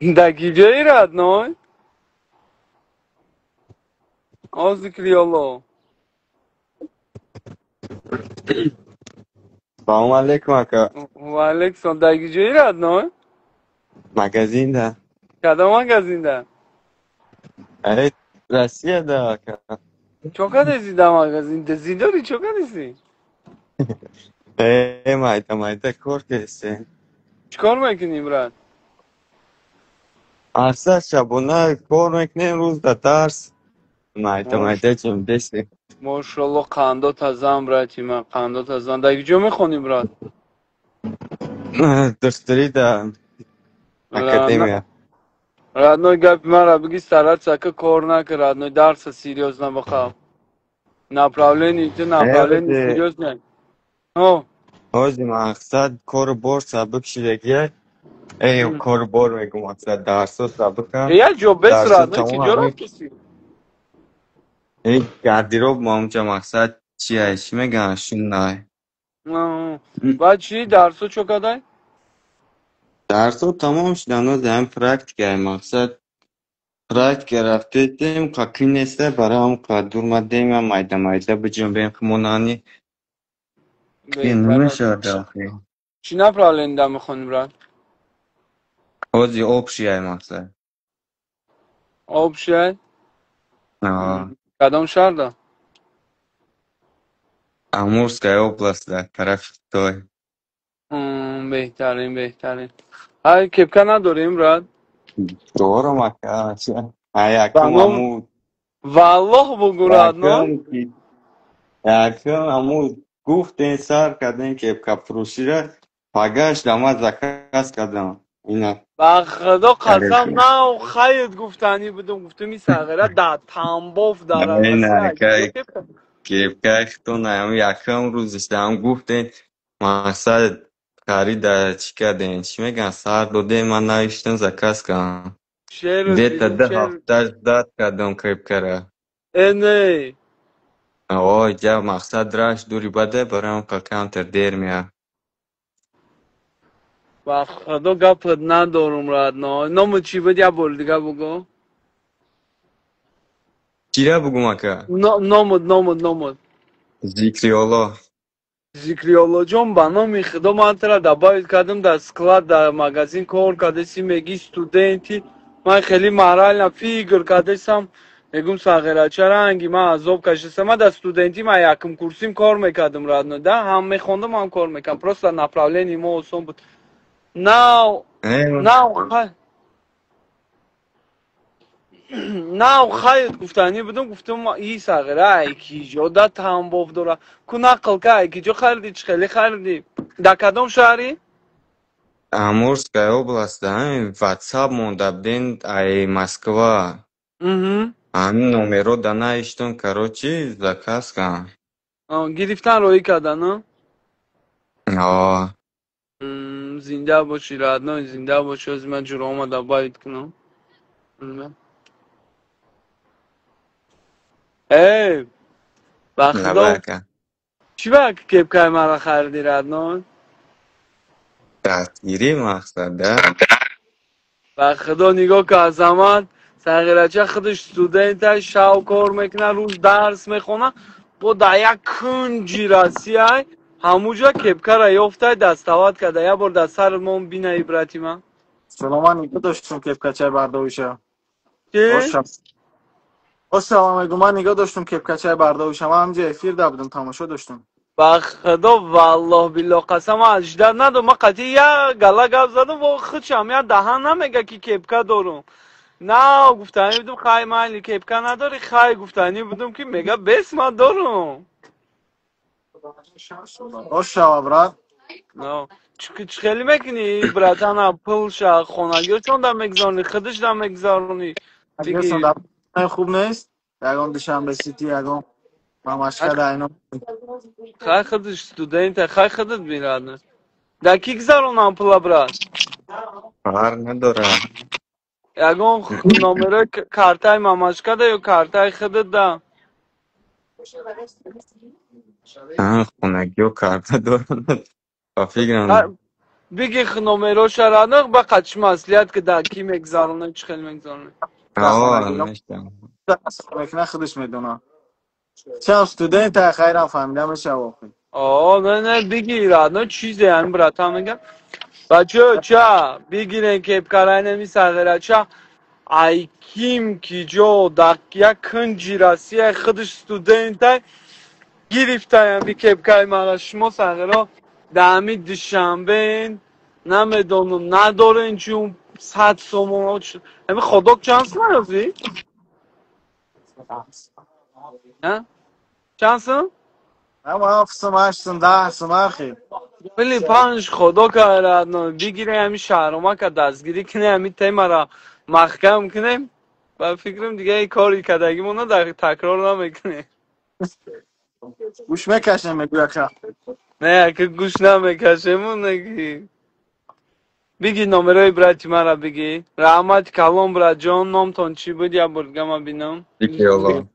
Daqui جایی نوی آزی کلیالو Salam alaikum aka. و الکسان daqui جایی نوی Magazin da. کدام magazinde Evet, Rusya'da aka. çok adesi da magazin desi dاری çok adesi Mayda mayda korkesi. چیکار میکنی برات Arsa şabuna kormek ne ruzda tars. ماش Mayda cimdesi. ماشاءالله قندات تازم براتی من قندات تازم daqui جا میخونی برات Dıştırı da رادنا akademiya. رادنا گپ مرا بگی سرات سکه کار نکه رادنا درس سیریوز نبخواه направление تو направление Hoji, سیریوز نه ها hoji maksad kor bor sabık şilegiye. Kor bor megum maksad darso sabıka. یا جو بس Darso رادنا کی tamam جوراب ami. کسی Gardirob mamca maksad çiye işime ganşun nay. بعد چی درسو چقدر Darso tamam işte ano dem praktik maksad. Praktik رفتیم kakine برام durmadım ya mayda mayda bıcım ben kumonani بهتر kendime است şardı akı. چی направление میخونی برات Ozi opşiye maksat. آب شد Aa, کدام شهر ده Amurskaya oblastda taraf toy. بهترین بهترین های کپکا نداریم برات Doğru maka. Ayakım بنام amu والله بگو رادنا yakın amu guften sar kadın ki kaprushira pagash dama zakas kadın. İna با خدا قسم kardeşim. نه خیلی گفتنی بودم گفتم این سغیره در تنباف در عوضی Aynen اگه kay kipkakton am yakın ruz işte am guften masal kari da çıkadın. Şimdi gan sar dode mana işten zakas kan. شعر Deta دیدیم da شعر hafta dat kadın kipkara. نه Oi, ja maqsad rash duri bade baram ka counter der mia. با خدا گپت ندارم رادنا نام چی بود یه بار دیگه بگو Chira bugumaka. نامد Zikri Allah. Зикриолла ҷон ба номи худо ман тара дабоид кардам дар склад дар магазин кор кардасӣ меги студенти ман хеле марална фикр кардасам мегум сағирача ранги ман азоб кашидам ман дар студентӣ ман якум курсим кор мекардам радно да ҳам мехондам ҳам кор мекардам просто направление мо осон буд нав Eyvallah. нав ناو خیلی گفتنی بودم گفتم این ساغره ایکی جا دا تنباف داره کو نقل که ایکی جا خریدی چه خیلی خریدی در کدام شهری؟ Amurskaya oblastda WhatsApp mondabden ay Moskva. Ani numero dana ishton karochi zakaz kan. گرفتن روی کردن نه؟ Aa, زنده باشی رادنا زنده باشی از من جور آمده باید کنم ای با خدا labaka. چی با کپ که مرا خریدی رادنا؟ Dastgiri maqsad da. با خدا نگاه که از زمان سغیرچه خودش استودنت شاو کار میکنه روز درس میخونه با در یک کنجی رسی های همونجا کپکه را یافته دستاوت کرده یه بار در سر ما بینه عبرتی من سلام نگاه داشتم کپکچه برداشتم. چی؟ باشه. سلام علیکم. من نگاه داشتم کپکچه برداشتم. من همینجا افیر ده بودم تماشا داشتم. با خدا والله بالله قسم اجدر ندارم من قطعی یه گله گپ زدم و خودشم یه دهن نمیگه که کپکه دارم نه گفتنی بودم خواهی من کپکه نداری خواهی گفتنی بودم که میگه بس من دارم باشه برات. نه چه خیلی میکنی براتن پول شا خونگی چون در مگذارنی خودش در مگذارنی اگه بگی در خوب نیست. یکم دوشنبه سیتی یکم ممشکل اینا. خواهی خودش student خواهی خودت بیرادن در کی گذارونم پولا برات Har nadora. یکم نمره کارتای ماماشکا ده یا کارتای خودت ده Khunagio karta doranat. Pa fikram بگی نمروش رانق با قچ مسئولیت که در کی مگذارونه چه خیلی مگذارونه. آه اگه نشتم. میکنه خودش میدونه. چه استودنت خیرم فهمیدم چه واقعی. نه بگی رانق چیزی هم برات میگم. بچه چه بگیرن که بکارای نمیسازه چه ای کیم کی جو دکیا کنجی راسی خودش استودنت گرفتم بی که بکای مرا شما سرا دمی دوشنبه نمیدونم ندارن چون 100 تومن همین خدا چانس نداری؟ نه؟ چانس؟ اما افسم هشتم ده سماخی. ولی پنج خدا کرد نه بگیره همین شهرما که دستگیری کنه همین تیم را محکم کنه با فکرم دیگه ای کاری کردگی مونو در تکرار نمیکنه گوش میکشم میگویا که. نه که گوش نمیکشه مون نگی بگی نمرای براتی مرا بگی رحمت کلام برات جان نام تان چی بود یا برگم بینم دیگه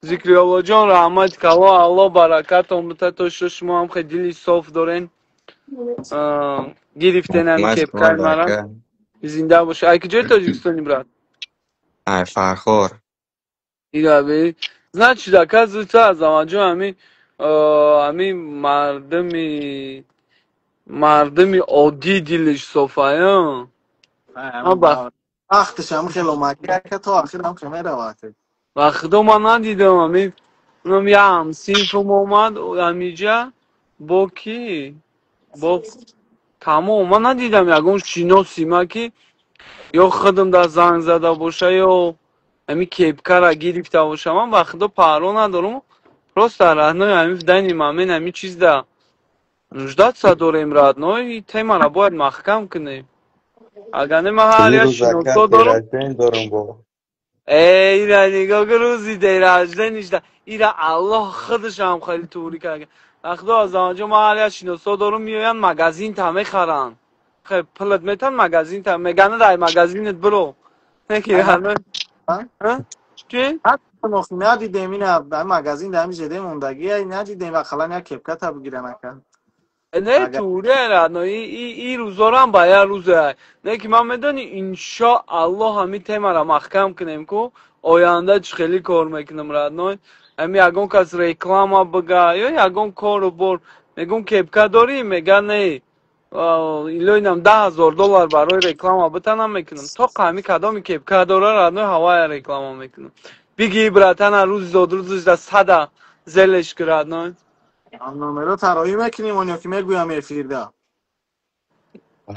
ذکری الله جان رحمت کلام الله برکت آمده تا شما هم خیلی دلی صاف دارین گرفتن هم که مشکل بکر مرا دکه زنده باشه ای که جای تاجیکستانی برات ای فرخور دیگه بی значи оказывается از آنجا همین مردمی عادی دلش صافه وقتش هم خیلی اومد که تو آخر هم که میره وقتی. وقتا من ندیدم اونم یه همسینفم اومد همیجا با کی با تمام من ندیدم یکون شیناسیمه که یا خودم در زنگ زده باشه یا همین کیپکر را گرفته باشه من وقتا پرو ندارم راست در رهنای همین دنیم همین چیز در 18 داریم رهنای تیمه را باید محکم کنیم اگر نه من هر یه یا روز شیناسا زکات دارم رجین دارم با ایره نگاه که روزی دیر اجده نیشته ایره الله خودش هم خیلی توری کرده اخدا از آنجا ما حالی از شینوسا دارم میوین مگزین تمه خرن خیلی پلت میتن مگزین تمه میگنه دای مگزینت برو نکی همه چی؟ حتی نخی ندیدیم این مگزین در جده موندگی ندیدیم و خلا نیا کپکت ها بگیره نکن. نه اگر توری ایره نه ای روزا رو هم باید روزه نه که من میدونی انشا الله همین تیمه را محکم کنیم که آینده چه خیلی کار میکنم رد نه همین یکون کس ریکلام ها بگه یا یکون کار رو بر میگون کپکه داری میگه نه ایلوینم $10,000 برای ریکلام ها بتنم میکنم تا قمی کدامی کپکه داره رد نه هوای ریکلام ها میکنم بگی براتن روز داد روزش در 100 زلش کرد نه نمرو ترایی میکنیم اون یکی میگویم افیرده.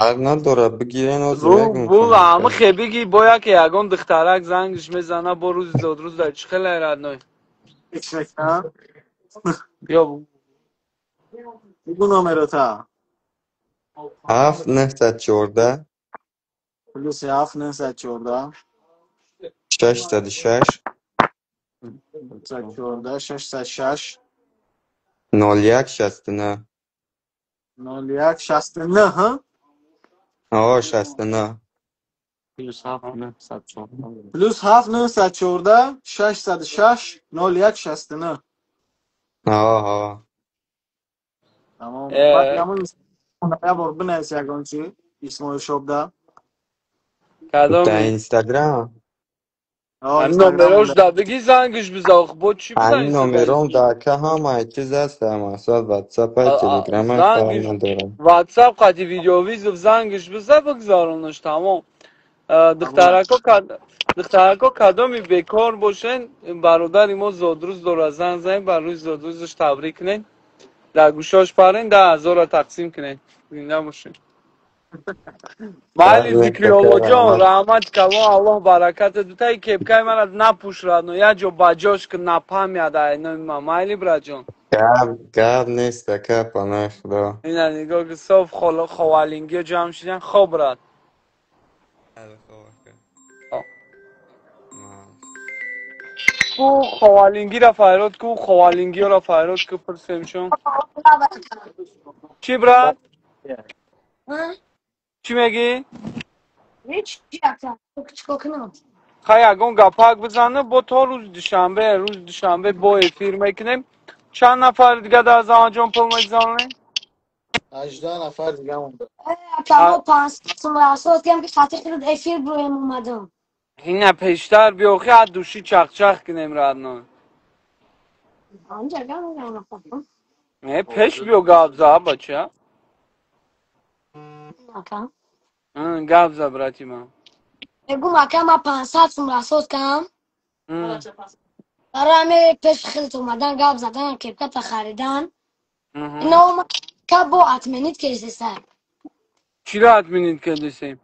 هر نداره بگیرین و رو زیرک بو میکنم همه که خبیگی باید که یکان دخترک زنگش میزنه با روز داد روز در چه خیلی ایراد نوی ایچ نکنم. بیا بو بگو نمرو تا. 7 914 پلوس 7 914 606 914 606 0169 01 69 ها. آه 69 پلوس 7 914 606 01 69. آه آه تمام بعد همون یا بار بنویس یکان چی اسمو شوب ده. در کدامی اینستاگرام هم اینستاگرام نمراش مونده. دا بگی زنگش بزاخ با چی بزن این نومرام اینستاگرامش دکه هم چیز هست هم اصلا واتساپ های تلگرام های کار زنگش ندارم واتساپ قطی ویدیو ویزو زنگش بزن بگذارونش تمام تمام. دخترکا کدامی بیکار باشن برادر ما زادروز دور زنگ زنگ بر روی زادروزش تبریک کنین در گوشاش پرین 10,000 را تقسیم کنین زنده باشین در مالی ذکری نکته که الله جان رحمت رحمت کلا الله برکت دوتای کپکای من نپوش را نو یا جو باجاش که نپامیاد اینو مالی برا جان گب نیست که پناه خدا اینا نگاه که صاف خوالینگی جمع شدن خوب راد کو خوالینگی را فایرات کو خوالینگی را فایرات که پرسیم شون چی براد چی میگی خواهی اگون گپاک بزنه با تا روز دوشنبه با افیر میکنیم چند نفر دیگه در زمان جان پل میگذارنه 18 نفر دیگه مونده. اکا ما 500 مراسات کم که خاطر خیلی افیر برویم اومدم. هینه پیشتر بیا خی از دوشی چخ چخ کنیم رادنو. آنجا گم نکنم. نه پیش بیا گابزا بچه. اکا. گابزا براتی ما. بگو اکا ما 500 مراسات کم. برای همه پیش خیلی اومدن گاب زدن کپکت خریدن. اینا اومد که با اتمنیت کشیده سر. چی را اتمینید کردیم؟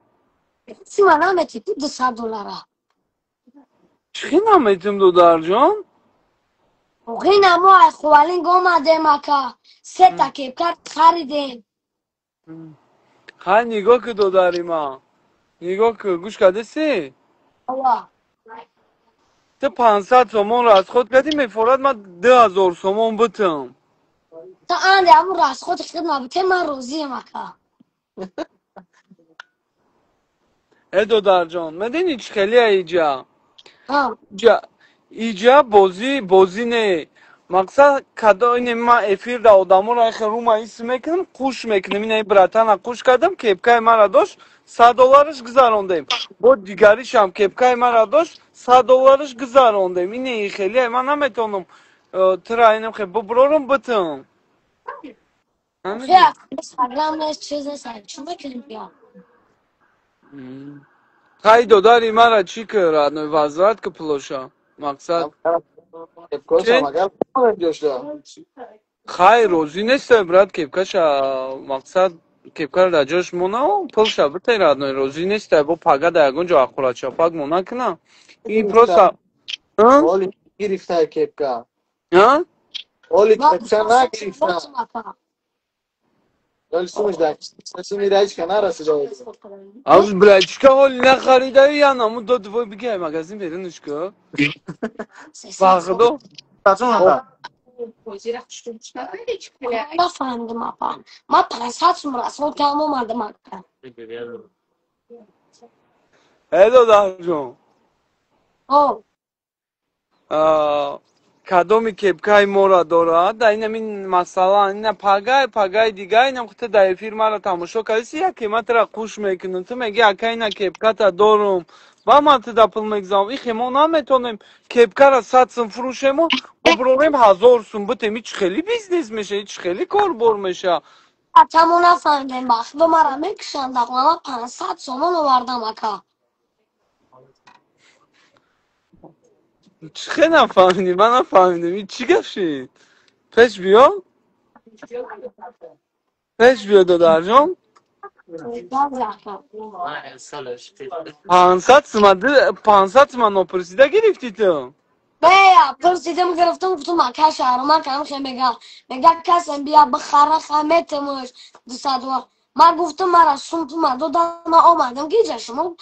سی من همه تیپی $200. چی نمیتونم $2 جان؟ اوکی نمو از خوالین اومده مکا 3 تا کپکت خریدیم. خیلی نگاه که $2 ما. نگاه که گوش کرده سی؟ آوا. تو 500 سومون را از خود کردی میفورد ما 2000 سومون بتم. تا آن همون راست خود خدمت بته من روزی مکا. ای $2 جان مدینی چی خیلی ایجا. ها. ایجا بازی نه. مقصد کدا اینه ما افیر دا آدمو را خرو ما ایس میکنم قوش میکنم اینه براتانا قوش کردم کپکای مرا داشت $100 گذراندیم با دیگریش هم کپکای مرا داشت $100 گذراندیم اینه خیلی من نمیتونم ترا اینم خیلی ببرارم بتم اوکی همینی اینستاگرام نیست چیز نیست چون بکنیم بیا. خیلی $2 مرا چی کرد نوی وزارت که پلوشا مقصد افکارش هم چی؟ اگر جوش دارم. خیلی روزی نیست برات کپکاش مقصد کپکار در جاش مونا پلشا بتای راد نوی روزی نیست با پاگا در گونجا اخورا چاپاگ مونا کنم این پروسا ها؟ اولی گرفته کپکا. ها؟ اولی ما کپکا نگرفته. باش مکا. ولی سومش در کسی میرایش که نرسیده. از بلچکا حالی نخریده یا نمو دو دوی بگه مگزین بیرونش که 300 فقدو کسون نفر. نفهمیدم اپا. ما 500 مراسات کم اومده مکا. هلو در جون او. کدومی کپکای مورا دارد در این مثلا این پاگای دیگه اینم خود در فیلم را تماشا کردی یک قیمت را قوش میکنن تو میگی اکا اینا کپکات دارم و من تا پول میگذارم این ما نمیتونیم کپکا را 100 سوم فروشیم و بروریم 1000 سوم بتیم هیچ خیلی بیزنس میشه هیچ خیلی کاربر میشه حتما نفهمیدم بخت دو مرا میکشن دقیقا 500 سومن آوردم اکا. چی خیلی نفهمیدی من نفهمیدم این چی گفتی پیش بیا پیش بیا $2 500 تومن نپرسیده گرفتی تو بیا پرسیدم گرفتم گفتم مکه شهرمان کنم خیلی میگه کسی بیا بخره خمیتمش 200 ما گفتم مرا سوم تو ما دادم آمدم گیجه شما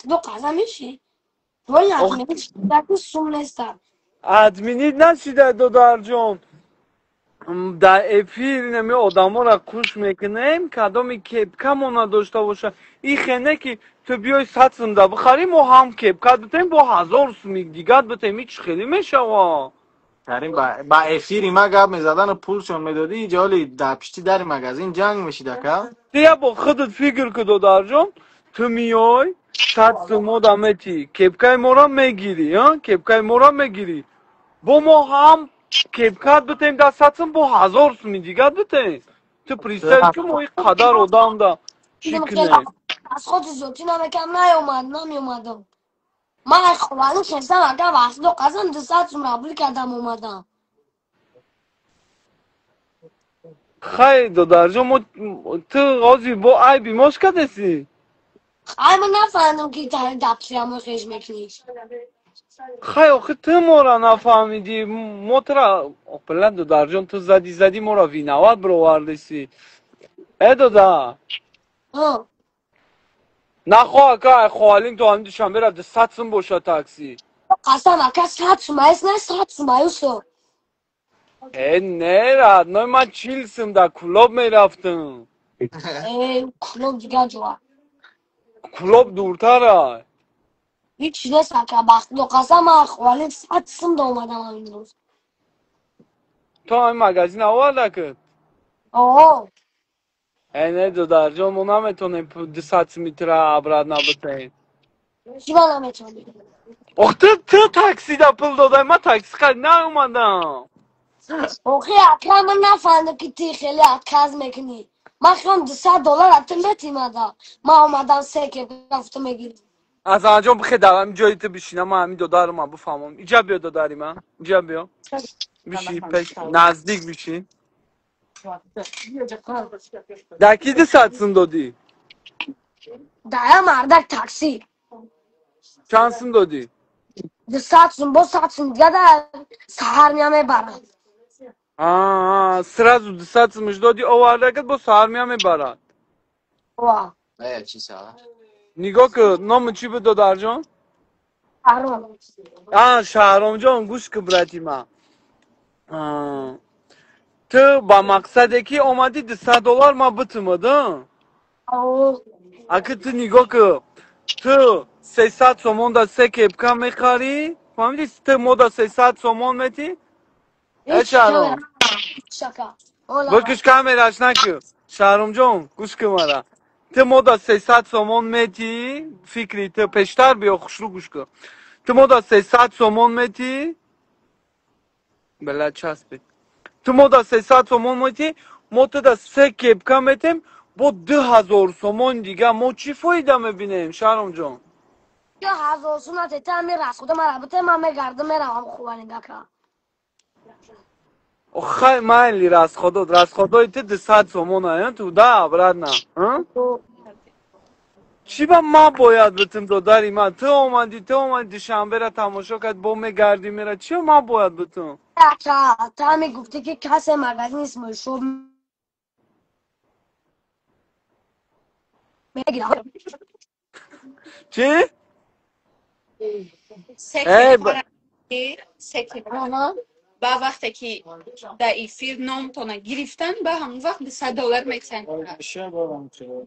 دو قضا میشی ولی آخ نکنه که سوم نیستم. ادمینی نشیده $2 در افیر نمی آدم ها را کش میکنیم کدامی کپکا ما نداشته باشه این خینه که تو بیای 100 سوم ده بخریم و هم کپکا بتیم با 1000 سومی دیگه بتیم هیچ خیلی میشه وا کریم با افیری ما گپ میزدن و پولشون میدادی اینجا حالی در پشتی در مغازین جنگ میشید که دیگه با خودت فکر که $2 تو میای 100 سوم دمتی کپکای ما را میگیری ها کپکای ما را میگیری با ما هم کپکات بتیم در 100 سوم با 1000 سومی دیگه بتیم تو پریستایل که ما این قدر آدم دا چی دیدم خیلی کنه از خود زوتی نمیکم نمیومدم من از خوالو خستم اگر وقت دو قضا 200 سوم رابلی کردم اومدم. خیلی $2 ما تو غازی با ای بیماش کدسی خیلی من نفهمیدم که تایی دبتی همه خیش میکنیش. خیلی آخه تو ما را نفهمیدی ما ترا بلند $2 تو زدی ما را وینوات برو وردسی ای دادا ها نخواه که خوالین تو هم دوشنبه رفته 100 سوم باشه تاکسی قسم اکا 100 سوم ایست نه 100 سوم ایستو. ای نه راد نه من 40 سوم در کلاب میرفتم ای کلوب دیگه جوا کلاب دورتره هیچ نیست اکا بخت دو قسم من خوالین 100 سوم دا اومدم همین روز. تو این مگزین آورده کرد اوه اینه دودار جان ما نمیتونیم 200 متر ابراد نبتیم. چی با نمیتونی؟ آخه تو تاکسی دا پول دادای ما تاکسی خرید نیومدم. اوخی اکرم من نفهمده که تی خیلی اتکاز میکنی. من خیام $200 اتم بتی مدا. ما آمدم سکه گفتم میگیری. از آنجا بخی دوام جایی تو بشینم ما همین دودار ما بفهمم. اینجا بیا دوداری من. اینجا بیا. بشی پس نزدیک بشی. دکی 200 دادی. دایا مردک تاکسی. چند دادی؟ 200 با 100 دیگه در سهر میامه برد. сразу 200 додӣ овардагат бо саҳар мебарад. وا چی ساعت؟ нигоҳ кӯ номи чӣ буд додарҷон? арон. шаҳромҷон гӯш кӯ братима. ту ба мақсаде ки омадӣ $200 ма битимада. او ака ту нигоҳ кӯ ту 300 сомон да се кепка мехарӣ. фаҳмидӣ ту мо да 300 сомон метӣ. هیچ шаҳром کمه شکا اولا با بکش камераш накӯ. шаҳромҷон гӯш кӯ мара. ту мо да 300 сомон метӣ. фикри ту пештар биё хушрӯ гӯш кӯ. ту мо да 300 сомон метӣ. бела часпи. ту мо да 300 сомон метӣ. мо ту да се кепка метем. бо 2000 сомон дига мо чӣ фоида мебинем шаҳромҷон? یا هزار سونت تعمیر از خودم رابطه من میگردم میرم خوبانی دکا خай майли расходои ту 200 сомон ая ту да братна. چی با ما باید بتیم داداری من تو اومدی دوشنبه را تماشا کرد با مگردی میره چی ما باید بتیم دکا تا می گفتی که کسی مگزین اسمش شو میگیرم چی؟ سکه ای خوراکی سکه با وقتی که در افیر نامتونه گرفتن به همون وقت $100 میتن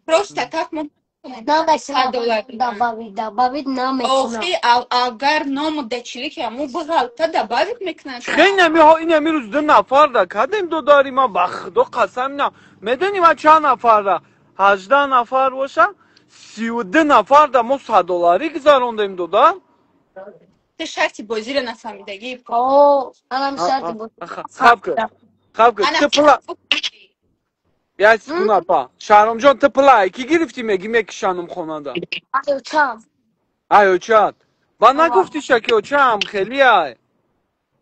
پروسته تک ممکنه $100 добавить نمیتونم آخی اگر نام دچیلی که همون بغلطه добавить میکنن خیلی این روز 2 نفر را کردیم داداری ما به خدا قسم نه میدونی ما چند نفر را 18 نفر باشه 32 نفر را ما $100 گذراندیم دادار تو شرطی بازی رو نفهمیدگی اوه انا شرطی بود خب که تو پلا یا سکون اپا شهرام جان تو پلا کی گرفتی میگی میکشانم خونه دا ایو چم ایو چات با نگفتی شکی چم خیلی ای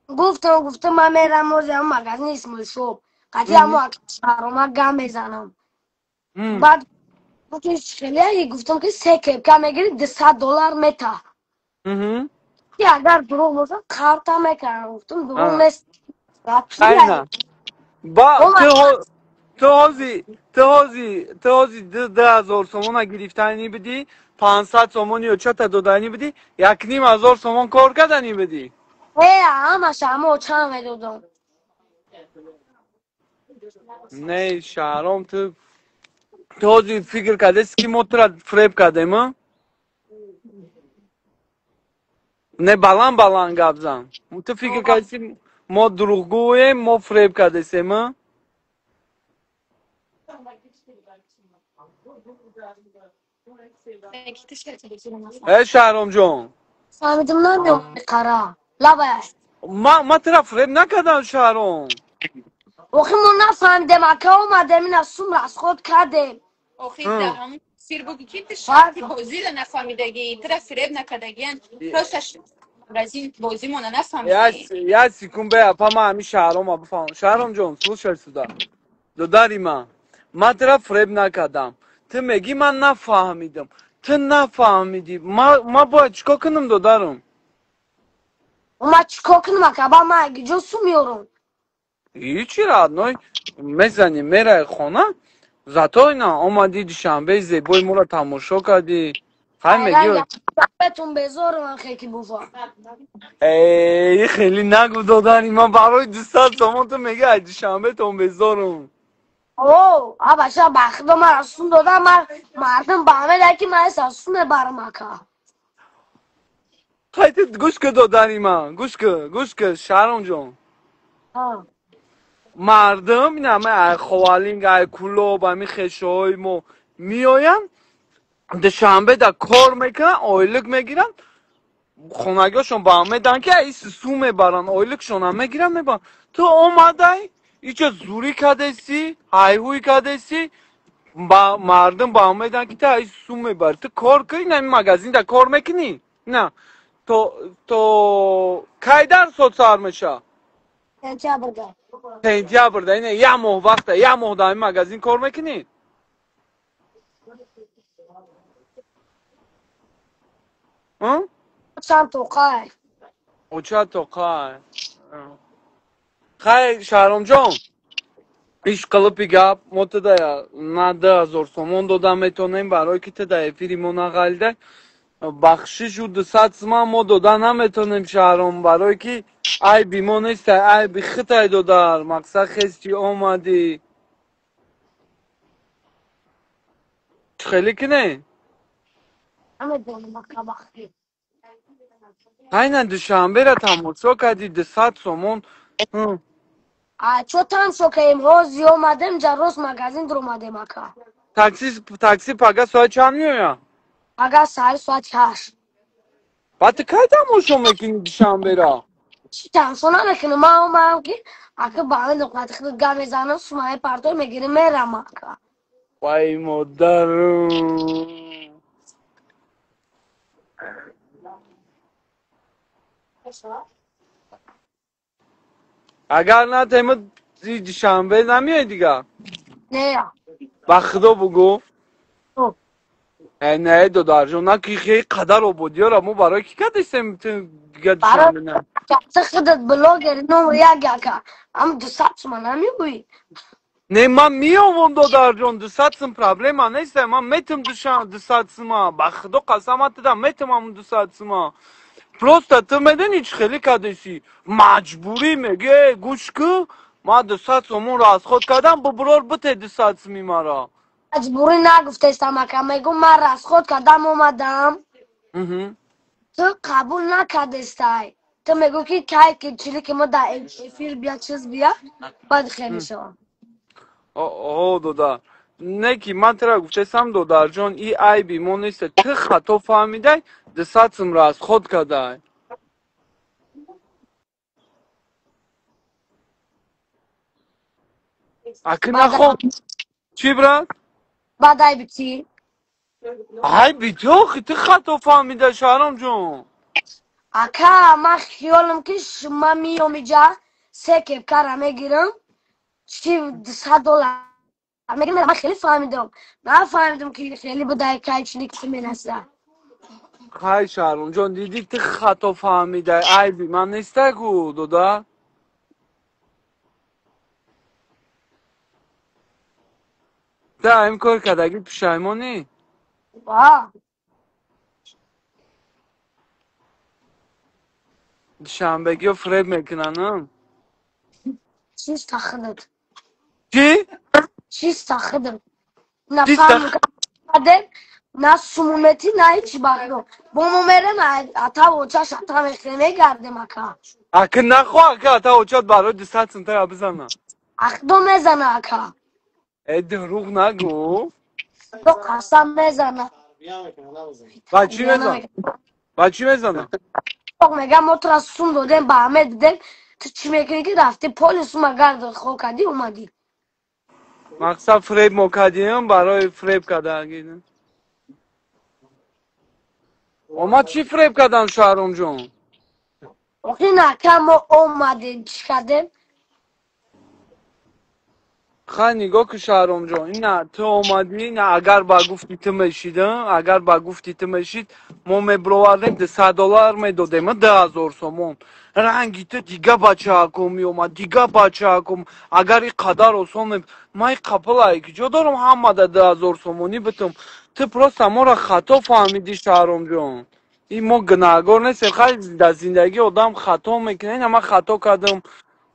گفتم من میرم موزه مگزین اسمش شو قطعی همو شهرام گم میزنم بعد گفتم خیلی گفتم که سه کپکه میگیری $200 متا که اگر دروغ باشه کارتا میکنم گفتم دروغ نیست اینا با تو هازی 10,000 سومون گرفتنی بدی 500 سومونی و چتا دادنی بدی 1,500 سومون کار کردنی بدی همش همو چم میدودم نه شهرام تو هازی فکر کرده که ما تو را فریب کردیم نه بلند گپ زن تو فکر کردی ما دروغگویم ما فریب کردیم ای شهرام جان فهمیدم نمیدونم قرار لباش ما تو فریب نکردم شهرام اوخی ما نفهمیدم اکا اومدم این از سوم از خود کردیم آخی در همون سیر بگی که تو شرطی بازی رو نفهمیدگی تو را فریب نکردگی پروسته رزین بازی مونه نفهمیدگی یا سکون بیا پا ما همی شهرام ها بفهم شهرام جان слушай сюда داداری ما تو را فریب نکردم تو میگی من نفهمیدم تو نفهمیدی ما باید چکا کنم دادارم اومد چیکار کنم اکا با من اگه جو سو میارم هیچی رادنوی میزنی میره خونه زتای نه آمدی دوشنبه زیبای ما را تماشا کردی خیلی ایران میگی یا بهتون بذارم من خیلی بوفا ای خیلی نگو داداری من برای 200 سومون تو میگه دوشنبه تون بذارم اوه آباشا بخدا من از سون دادم من مردم با همه دکی من از سون برم اکا خیلی گوش که داداری من گوش که شهرام جان مردم این همه خوالینگ ای کلوب همی خشه های ما میاین دوشنبه در کار میکنن آیلک میگیرن خونگیاشون با همه دن که ایس سو میبرن آیلکشون هم میگیرن میبرن تو اومده ایچه زوری کدیسی هایهوی کدیسی با مردم با همه دن که تا ایس سو میبر تو کار کنی نه این مگزین در کار میکنی نه تو کی در سوت سار میشه انتیا برده پینتیا برده اینه یه ماه وقته یه ماه در این مگزین کار میکنی ها؟ چند توقعه او چه تو خیلی شهرام جان ایش قلبی گپ متدا نه 10,000 سومون دادم میتونیم برای که تا افیری منقلده بخشش و 200 تومن ما دادن نمیتونیم شهرام برای که ای بیما نیست ای بی خطای دادر مقصد خیستی آمدی خیلی که نه همه دونی مکا بخیر اینه دوشنبه را تماشا کردی 200 سومون چو تام شو که امروز اومدم جروس مگزین در اومده مکا تاکسی پگه ساعت چند میاد اگر ساعت 8 بعد کی تماشا میکنی دوشنبه را چی تام شو نکنه ما اومدم که اگه با این نقاط خود گام میزنم سومای پارتو میگیره میرم مکا وای مادر اگر نه تیمت دوشنبه نمیای دیگه نه با خدا بگو تو نه دو درجا نه که خیلی قدر آبودی را مو برای کی کدیستیم دیگه برای دوشنبه نه کسی خودت بلوگر نمر یک یکا هم 200 تومن نمیگویی نه من میامم دو درجا 200 سم پرابلم نیست من میتم 200 سم با خدا قسمت دادم میتم هم 200 سم پروستا تو میدونی چه خیلی کدیسی مجبوری میگه گوش که ما 200 سمون رو از خود کردم ببرار بته 200 سمی مرا مجبوری نگفته استم مکا میگو من را از خود کدام اومدم تو قبول نکرده استای تو میگو که چیلی که ما در افیر بیا چیز بیا باید خیلی شوم آه دودر نه کی من ترا گفتم دودر جان ای ای بی مو نیست تو خطا فهمیده 200 سم رو از خود کردی اگه بعد نخو چی برد بعد ای بیتی ای بی تو خطا فهمیده شهرام جان اکا ما خیالم که شما میام اینجا سه کپ کارا میگیرم چی $200 میگم من خیلی فهمیدم نه فهمیدم که خیلی بودای که چیلی که میرسه خیلی شهرام جان دیدی تو خطا فهمیده ای بی من نیسته گو دودر ده این کار کدگی پشیمانی واه شنبگی و فریب میکنن چی استخدت چی؟ چی استخدت نه چی فهم میکنه نه سمومتی نه هیچی باید بومو میره نه اتا وچاش اتا میخونه گرده مکا اگه نخو اگه تا اوچات برای 200 سم تا بزنم اخدو میزنه اکا ای دروغ نگو دو قسم میزنه با چی تربیه میزن؟ نمیکنه با چی میزنم؟ میگم ما تو را سون دادیم با همه دیدیم تو چی میکنی که رفتی پلیس اومد گرد خو کردی اومدی مقصد فریب مکدیم برای فریب کردن اما چی فریب کردن شهرام جون؟ وقتی نکم ما اومدیم چی کردیم خیلی نگاه که شهرام جان این نه تو اومدی نه اگر با گفتی تو میشیدم اگر با گفتی تو میشید ما میبروردیم $200 میدادیم 10,000 سومون رنگی تو دیگه بچه هکم میومد دیگه بچه هکم اگر این قدر آسان ما این قپل هایی که جا دارم همه ده 10,000 سومونی بتم تو پراست ما را خطا فهمیدی شهرام جان این ما گناهگار نیستیم خیلی در زندگی آدم خطا میکنه این ما خطا کردم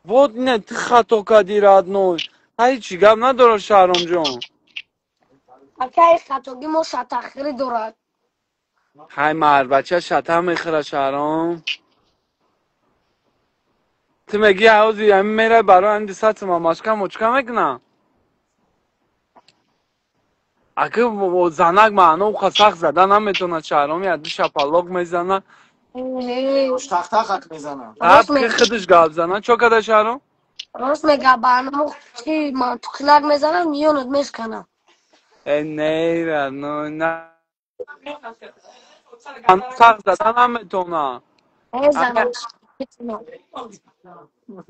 بود نه تو خطا کردی رد نوی هیچی گپ نداره شهرام جان اکای خطاگی ما شتاخیری دارد های مر بچه شتم میخوره شهرام تو میگی حوضی همین میره برای اندی ساعت ماماشکا مچکا میکنم اگه زنک معنی خسخ زدن نمیتونه شهرام یادی شپلاق میزنه تخت تخت میزنم. راست هب که میگه خودش گاب زنه چو کده شهرام راست میگه برنامه چی من تو کنار میزنم میونت میشکنم نه نه سخت زدن نمیتونه میزنم میتونم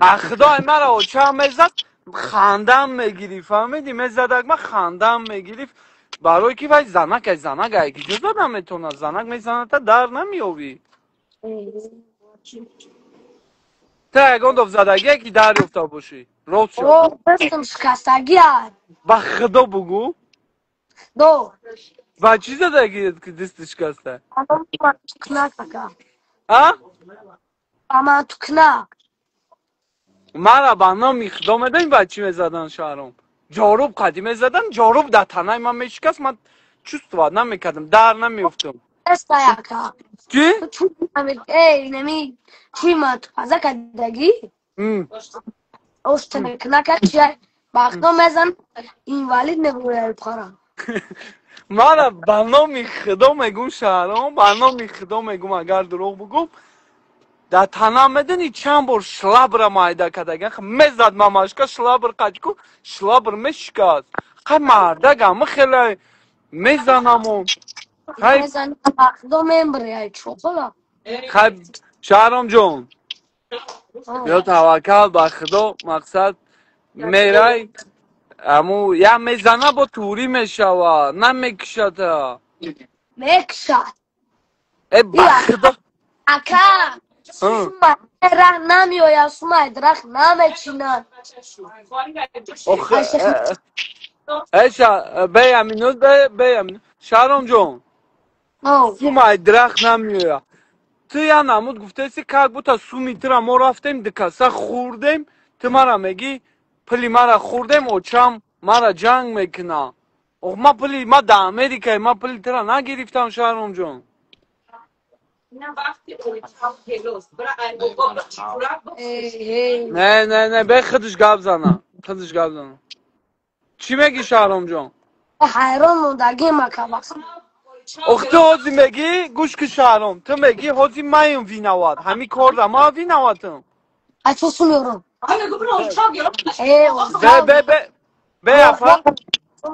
خدای مرا چه میزد خندم میگیری فهمیدی میزدک من خندم میگیری برای کی وای زنک اگه جزا نمیتونه زنک میزنه تا در نمیابی تا اگه اون زدگی یکی در افتا باشی روز شد او دستم شکستگی هست با خدا بگو دو با چی زدگی که دستش کسته اما من تو کنار بگم ها اما تو کنار مرا با نام خدا میدن با چی میزدن شهرام جاروب قدیمه زدن جاروب در تنه من میشکست من چوست واد نمیکردم در نمیفتم دست یکا چی؟ تو چون ای نمی چی من تو پزه کدگی ام. اوشتنه کنار که چیه باقتا میزن این والید نبوده پارم مرا به نام خدا میگم شهرام به نام خدا میگم اگر دروغ بگم در تنه میدونی چند بار شلابر مایده کدگن خب میزد ماماشکا شلابر قچکو شلابر میشکست خیلی مردگم خیلی میزنم و خیلی میزن باقتا میبره چوکلا خیلی شهرام جون یا توکل به خدا مقصد میرای امو یا میزنه با توری میشوه نمیکشد میکشد ای به بیا خدا اکا سوما رخ نمیویا سوما درخ نمیچینن اخ اشخ ایشا بیامینود بیامین شهرام جون او سومای درخت نمیویا تو یا نمود گفته سی که بوتا سو میتره ما رفتیم دکسه خوردیم تو مرا میگی پلی مرا خوردیم و چم مرا جنگ میکنه او ما پلی ما دا امریکای ما پلی ترا نگرفتم شهرام جون نه به خودش گاب زنه خودش گاب زنه چی میگی شهرام جون حیران موندگی مکه بس اخ تو هازی میگی گوش که شهرام تو میگی هازی مایم وینواد همی کار دا ما وینوادم اچو سومیورم ای به اوزا به به به اپا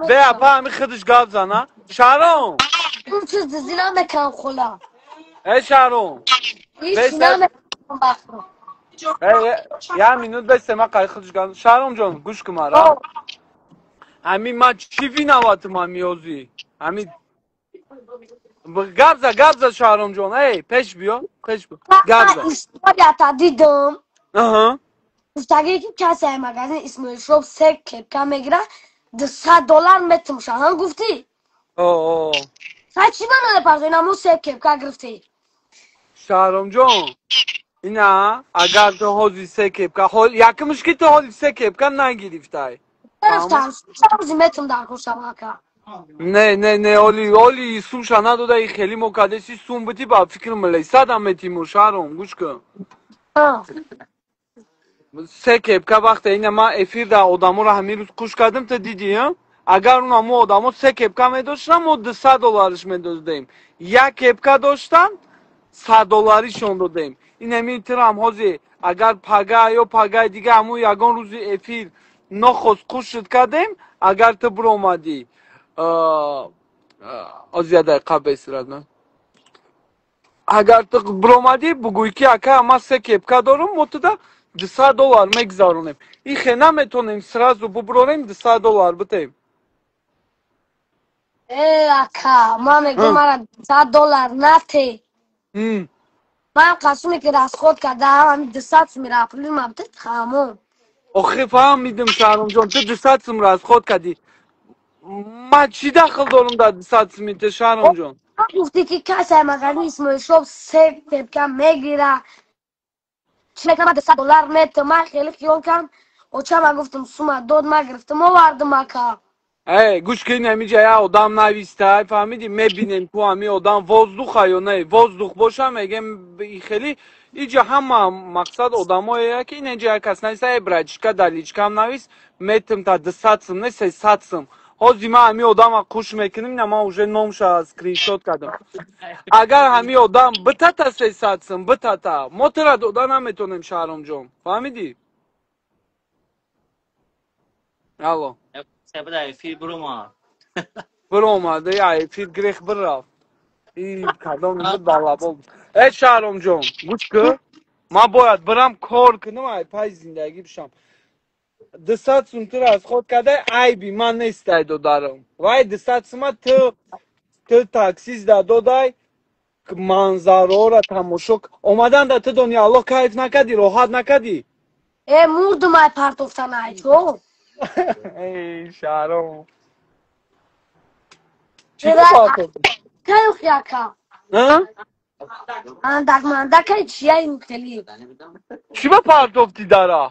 به اپا همی خودش گاب زنه شهرام اون چیز دزینا مکن خلا ای شهرام هیچ بیسه نمکن بخورم یه مینوت بیسته ما قای خودش گاب شهرام جون گوش که مرا او همی ما چی وینوادم همی هازی همی گبزه شهرام جون ای پیش بیا گبزه ایستادی تا دیدم آها گفتگی که کسی های مگزین اسمش شب سه کپکه میگیره $100 متر میشه هم گفتی اوه سای چی منو پرده اینمو سه کپکه گرفتی شهرام جون اینا اگر تو حاضی سه کپکه حال یکمش که تو حاضی سه کپکه نگرفتای فهمو؟ گرفتم سه متر در کشم که نه اولی سوم شانه داده ای خیلی مقدسی سوم بودی با فکر ملی صدم تیمور شهرام گوش کن آه سه کپکه وقت اینا ما افیر در آدمو رو همین روز کش کردم تا دیدی ها اگر اون همو آدمو سه کپکه می داشتن ما $200 می دادیم یک کپکه داشتن $100 دادیم این همین ترم هازی اگر پگه یا پگه دیگه همو یگان روزی افیر نخواست کشت کردیم اگر تو برو اومدی زیاده قبل استراد نه اگر تو برآمدی بگوی که اکا ما سه کپکه دارم متدا $200 میگذارونیم این خیلی نمیتونیم سرازو ببرونیم $200 بتیم ای اکا ما میگم مرا $100 نته هم من قسمی که از خود کرده همین 200 میره پولی مبتت خامون آخه فهمیدم شهرام جان تو 200 را از خود کردی ما چی دخل دارم در 200 میته شهرام جان گفتی که کسی مگزین اسمش شب سه کپکه میگیره چی میگم $200 متر من خیلی خیال کردم و چه من گفتم سوما داد من گرفتم آوردم اکا گوش کن نمیجه یا آدم نویسته فهمیدی میبینیم تو همی آدم وازدوخه یا نه وازدوخ باشه میگم خیلی اینجا هم مقصد آدم هایی که اینجا کس نیسته ای برچکه دلیچکه هم نویس میتم تا 200 سم نه 300 سم حاضی ما همی آدم خوش میکنیم نه ما اوژه نامش اسکرین شات کردم اگر همی آدم بتاتا 300 سم بتاتا ما ترا داده نمیتونیم شهرام جان فهمیدی؟ الو سبدا فی بروما برو اومده یا فیل گریخ برافت این کدام بود بالا بود ای شهرام جان گوش که ما باید برم کار کنم ای پای زندگی بشم 200 سنتر از خود کده عیبی من نیستایدو دارم وای 200 سمت تو تاکسیز دادو دای منظره را تماشا اومدن در تو دنیا الله کیف نکدی راحت نکدی مردم ای پرتوفتن ای تو ای شهرام چی تو برای پاکو کیو خیاکا ها اندک مندک چیه این خیلی چی با پارتوفتی داره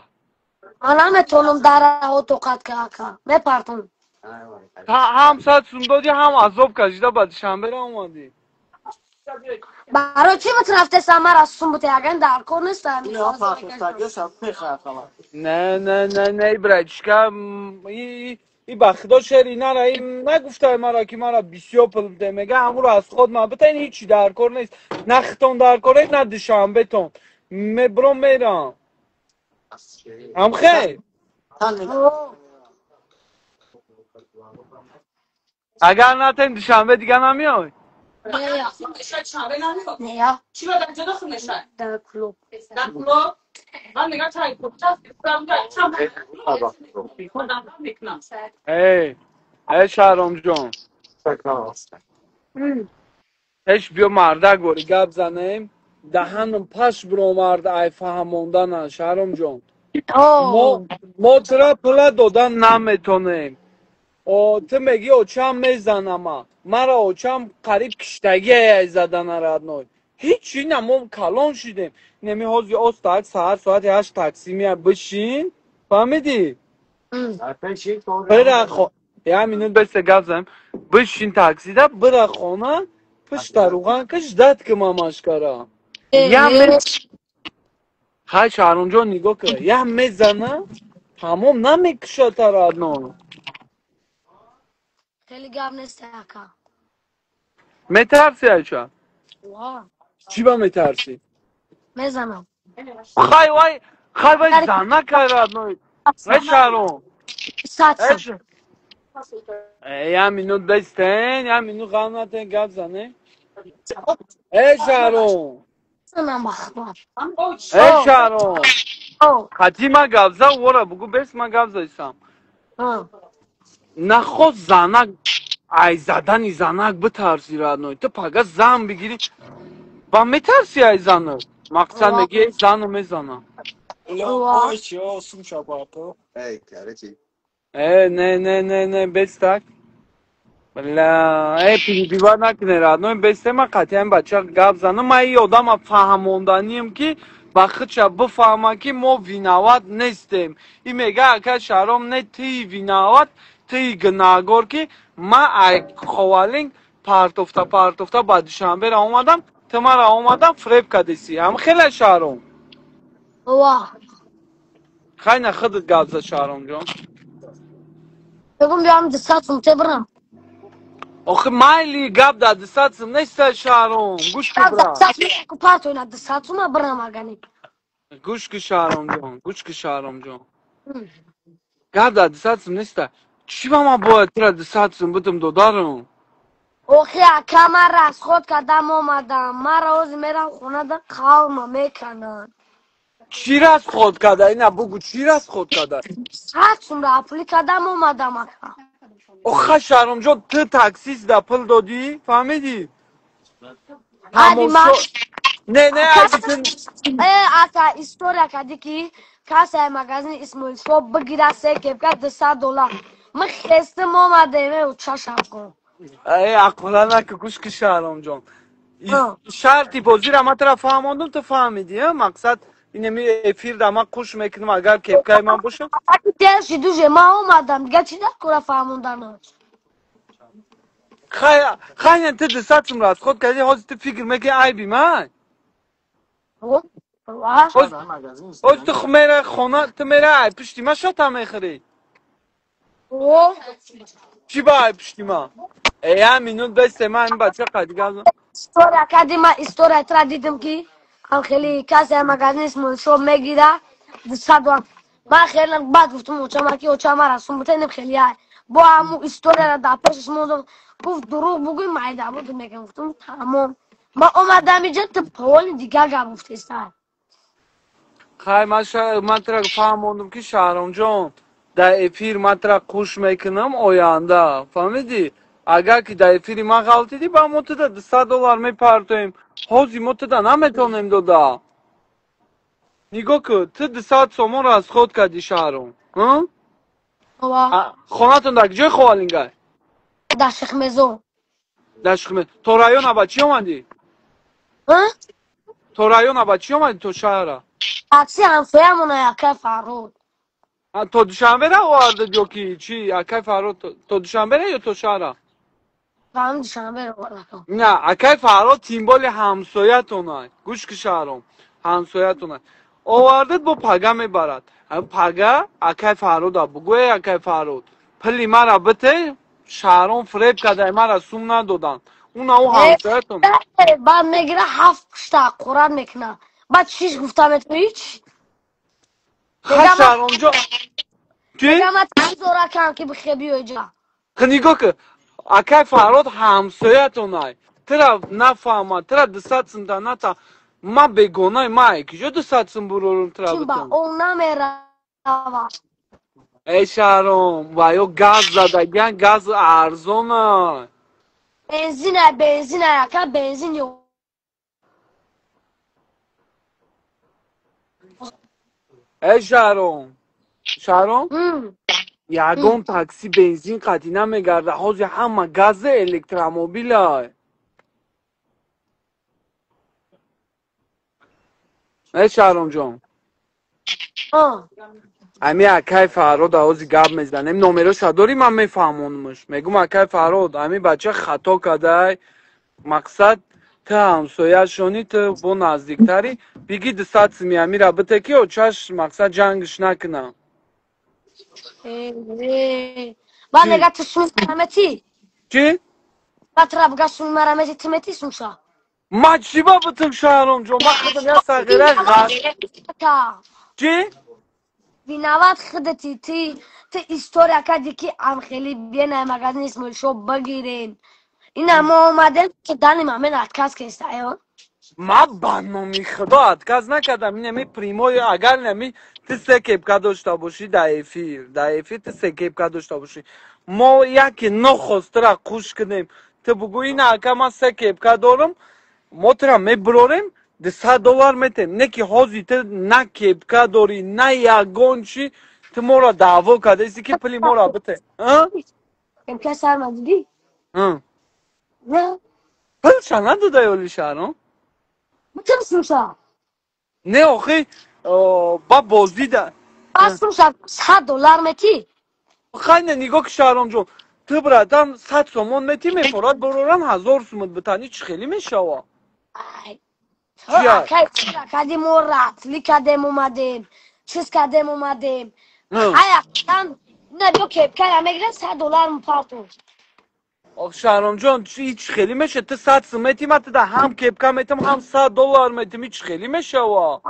من نمیتونم در اتوقات که اکا میپرتم هم صد سوم دادی هم عذاب کشیده بعد شنبه را اومدی برای چی بترفته سمر از سون بوده اگه در کار نیست یا پاسوستاگی شب میخواه نه نه نه نه برچکم ای بخدا شری نه را این نگفته مرا که مرا بسیار پلده میگه همون رو از خود من بتاین هیچی در کار نیست نه خطون در کار نیست نه دوشنبه تون برو میرم هم خیر اوه اگر نه تین دوشنبه دیگه نمیای نیا نیا در کلوب ای ای شهرام جان هیچ بیا مرده گوری گپ زنیم دهنم پش برو مرد ای فهموندن شهرام جان ما اوه ما ترا پلا دادن نمیتونیم تو میگی اوچم میزنم مرا اوچم قریب کشتگی ای زدن رد هیچی نمو کلان شدیم نمی حوزی استاد ساعت 8 تاکسی میاد بشین فهمیدی؟ بره خو یا مینوت بس گپ زنیم بشین تاکسی ده بره خونه پشت روغن کش داد که ما مشکره یا می های شهرام جان نگاه که یا میزنه تمام نمیکشه تا رد خیلی گم نیست اکا میترسی ایچا واه چی با میترسی میزنم خای وای در زنه که رد ای شهرام ساتسم یه مینوت بستین یه مینوت غم گپ زنه ای شهرام سنم بخبر ای اوه شهرام اوه خطی ما گپ زن ورا بگو بس ما گپ زیستم اوه نخواست زنک ای زدنی زنک بترسی رد تو پگه زن بگیری با میترسی ای زنک مقصد اوه میگی ای زنو میزنم اوه ای نه بستک بلا ای پیری دیوار نکنه راد نوی بسته ما قطعی هم بچه گپ زنم ما ای آدم فهموندانیم که وقت شب بفهمه که ما ویناوت نیستیم این میگه اکا شهرام نه تی ویناوت تی گناهگار که ما ای خوالین پارتوفتا بعد شنبه را اومدم تما را اومدم فریب کدیسی هم خیلی شهرام اوه خیلی خودت گپ زد شهرام جان بگم بیام دستاتم تبرم آخه مایلی گپ داد دستاتم نیست شهرام گوش که بیام برا دستاتم کپارتو اینا دستاتم برم اگانی گوش که شهرام جان گوش که شهرام جان گپ داد دستاتم نیست چی با ما باید تر دستاتم بتم دادارم اوخی اکا من را از خود کدام اومدم من روز میرم خونه دا قوم میکنن چی را از خود کده اینا بگو چی را از خود کده ساتسم را اپلی کدام اومدم اکا آخه شهرام جان تو تاکسیز دپل دادی فهمیدی ادی من تماشا نه ای کس بیتن اکا استوریا کدی کی کس مگزین اسمویل صبح بگیره سه کپ که $200 من خستم اومده و چشم کن ای اقلا نکه گوش که شهرام جان اه. شرطی بازی را ما ترا فهماندم تو فهمیدی مقصد اینمی افیر در من قوش میکنم اگر کپکای من باشه اگه درشی دوشه ما اومدم دیگه چی نکنه فهموندن خیلی انت دستاتم راست خود کردی حاضر تو فکر میکنی عیبی من شاید هم مگزین حاضر تو استرانی میره خونه تو میره عیب پشتی من شد هم میخری چی با عیب پشتی من ای هم اینون بسته من این بچه قدیگه ازم استوریا کردیم استوریا ترا دیدم که هم خیلی کسی مگزین شو میگیره صد من خیلی بعد گفتم اوچا که اوچا مرا سومتنم خیلی های با همون استوریا را در پیشش موندم گفت دروغ بگوی مایده بود میگم گفتم تمام ما اومدم اینجا تو پول دیگه گفته است خیلی من ترا فهموندم که شهرام جان در افیر من ترا قوش میکنم آینده فهمیدی اگر که در افیری من غلطی دی با متدا $100 میپرتیم حاضی متدا نمیتونیم داده نگاه که تو 200 سومون را از خود کردی شهرام خونتون در کجای خوالینگه در شیخ مزو در شخمه تو رایون ابا چی اومدی تو رایون ابا چی اومدی تو شهر تاکسی همسایه‌مونه یکه فرود تو دوشنبه را وارد دیو کی چی اکی فراد تو دوشنبه را یا تو شهر فهم دوشنبه رو بردم نه اکی فراد تیمبال همسایتونه گوش که شهرام همسایتونه آوردت با پگه میبرد پگه اکی فراد بگوی اکی فراد پلی مرا بته شهرام فریب کده مرا سوم ندادن اون او همسایتون بعد میگیره 7 پشتا قرآن میکنه بعد چیش گفتم تو هیچ خیلی شهرام جا چی؟ میگم من زورا کم که بخی بیو اینجا نگاه که اکی فراد همسایتونه ترا نفهمه ترا 200 سم تا نتا ما بگونه ما کجا 200 سم برورم ترا چیم با بتم اون نمیره ای شهرام وایو گاز زدگن گاز ارزونه بنزینه یکه بنزین یو ای شهرام یگان تاکسی بنزین قطی نمیگرده حاضی همه گاز الکتروموبیل های ای شهرام جان امی اکی فراد حاضی گب میزنم نومرش داری من میفهمونمش میگم اکی فراد امی بچه خطا کده مقصد تو همسایه شونی تو با نزدیکتری بگی 200 سمی امی را بتکی و چش مقصد جنگش نکنم بعد چی؟ نگه تشون مرمتی چی؟ بعد ترا بگه شون مرمتی تمتی سونشا ما چی با بتم شهرام جان ما خودم یا سغیره چی؟ بینواد خودتی تی استوریا کردی که هم خیلی بینه مگزین اسمش شو بگیرین این ما اومدن که دانی من اتکاس که استایو ما برنامه خدا اتکاز نکردم این نمی پریموی اگر نمی تو سه کپکا داشته باشی در افیر تو سه کپکا داشته باشی ما یکی نخواست را قوش کنیم تو بگو این اکا من سه کپکا دارم ما ترا میبروریم $200 میتیم نه که حاضی تو نه کپکا داری نه یگان چی تو ما را دعوا کرده ایسی که پلی ما را بته کم سر مدیدی نه پلشا نداده یالی شهرام بچم سونشا نه آخی با بازی ده بس سونشا $100 متی خیلی نگاه که شهرام جون تو برادم 100 سومون متی میپرد برورن 1000 سومون بتانی چی خیلی میشوا چی های؟ کردیم و رتلی کردیم اومدیم چیز کردیم اومدیم حیقا نبیو کپ کردم میگیرم $100 مپارتون آخ شهرام جون چی خیلی میشه تو 100 سومتی من تو ده هم کپکا میتم هم $100 میتم چی خیلی میشوا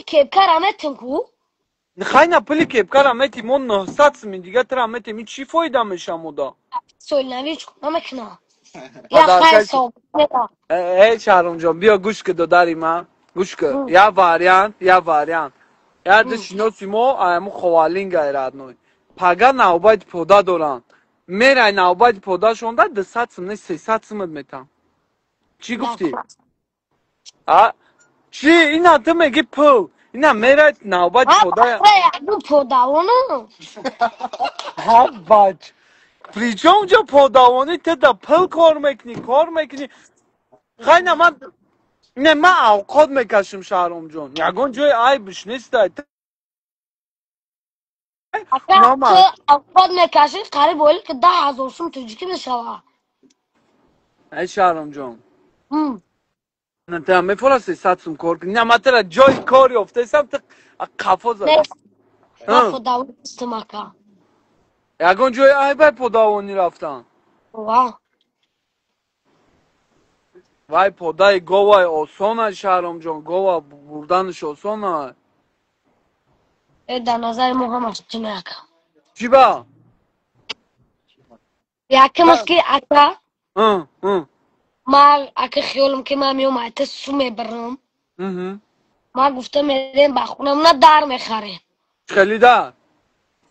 کپ کردم اتنکو خیلی پلی کپکا را میتی من 900 سومین دیگه ترا میتم چی فایده میشه مودا سویل نویچ کنم اکنه یا خیلی صحبت ای شهرام جان بیا گوش که داری من گوش که یا واریانت یا دشینوسی مو امو خوالین گایراد نوی پاگا نوبایت پودا دوران میرای نوبایت پودا شونده 200 سم نه 300 سم میتم چی گفتی؟ چی اینا تو میگی پو اینا میرای نوبایت پودا دو پوداونو ها باج پریچه اونجا پوداوانی تو دا پل کار میکنی خیلی من نه من اوقات میکشم شهرام جان یگان جای عیبش نیست اگر تو نامرد افراد میکشی قریب اولی که 10,000 سوم تجیکی بشوه. ای شهرام جان نه تا میفرستی 100 سوم کار کنی نه من ترا جای کاری افتادم تا قفا نه زدم ما ها پداوی استماکا. یگان جای عیب پداوانی رفتن واه. وای پدای گوای آسانه شهرام جان گوا بردنش آسانه ای در نظر ما هم اشتی نیکا. چی با؟ یکی مسکی اکا اه ما اکا خیالم که ما میوم ایت سومه برم. ما گفته میریم بخونم نه در میخریم. خیلی ده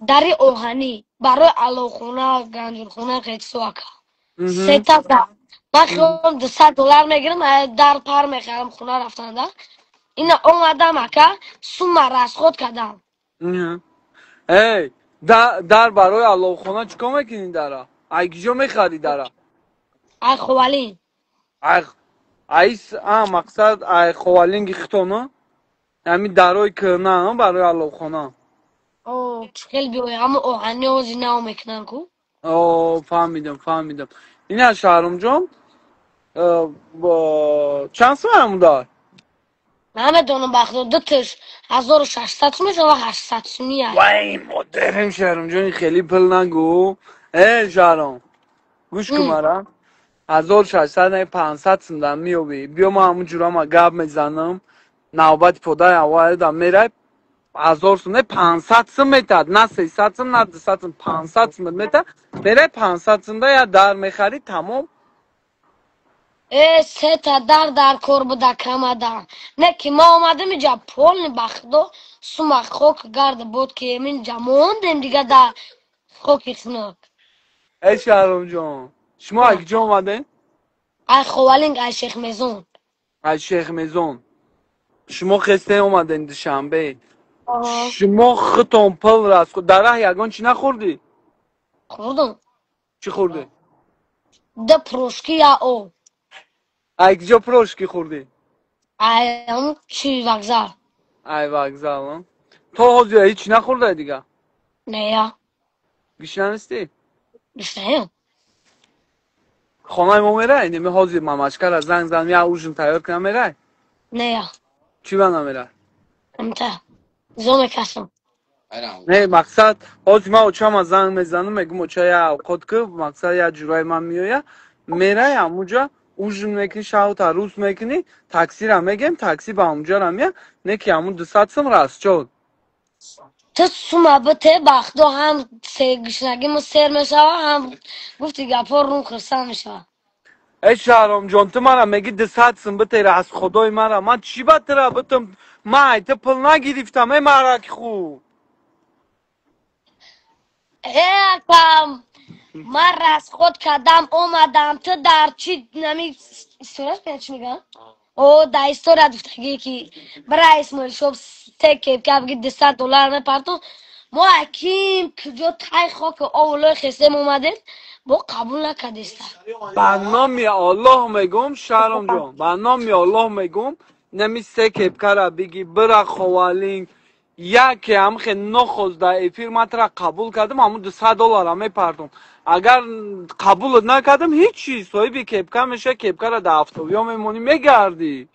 داری اوهانی برای علاقونه گنجور خونه خیلی سواکا. 3 تا در. من خیالم $200 میگیرم در پر میخرم خونه رفتن در. اینا اومدم اکا سوم را از خود کردم. ای در برای الله خونه چیکار میکنین داره ایگیجا میخری داره ای خوالین. ایس مقصد ای خوالینگی خطونه همین درای که نه برای الله خونه او خیلی بیوی اما اوهانی و زینه میکنن کو. فهمیدم این از شهرام جان چند سال همون دار نمیدونم بخدا دو تاش 1600 میشه و 800 سومیه. وای مادرم شهرام جان خیلی پل نگو ای شهرام گوش کن مرا 1600 نه 500 سندم میوی بیا ما همون جورا ما گپ میزنم نوبت پدای اول دم میره 1000 سم نه 500 سم میتاد نه 300 سم نه 200 سم 500 سم میتاد میره 500 سم یا در میخری تمام ای 3 تا در کار بوده کمده. نه که ما اومدم اینجا پول بخدا سوم خوک گرد بود که من اینجا موندیم دیگه در خوک خنک. ای شهرام جان شما اگه جا اومده ای خوالینگ ای شیخ میزون. از شیخ میزون شما خسته اومدین دوشنبه آها شما خطون پل راست خود در یگان چی نخوردی خوردم. چی خوردی ده پروشکی یا او. اگه جا پروشکی خوردی ای هم چی وگزار. ای وگزال تو حاضی هیچ نخورده دیگه نه یا گیش نستی بشتیم. خانه ما میره اینمی حاضی ممشکر از زنگ زن یا اوشن تیار کنم میره نه یا چی بنا میره امتا زوم کسم. نه مقصد حاضی ما اوچم از زنگ میزنم میگم اوچه یا اوقات که مقصد یا جورای من میویا میره همونجا اوشن میکنی شاو تا روز میکنی تاکسی را میگم تاکسی با همونجا را میاد نه که همون 200 سم راست شد تو سوم بته بخدا هم سه گشنگی سر میشه هم گفتی گپا رو خرسان میشه. ای شهرام جان تو مرا میگی 200 سم بتیره از خدای مرا من چی بتره بتم من ایت پل نگرفتم ای مرک خوب کم من از خود کردم اومدم تو در چی نمی استورش پیچ میگن او در استورا دفتگی که برای اسمال شب سکیب که بگید $200 میپرتو ما اکیم کجا تای خاک اولای خسته اومده با قبول نکردیسته. به نام الله میگم شهرام جان به نام الله میگم نمی سه کپکره بگی برا خوالینگ یکی هم خیلی نخوز در افیر من ترا قبول کردم همون $200 هم میپردم اگر قبول نکردم هیچ چیز صاحبی کپکه میشه کپکه را در افتویا میمونی میگردی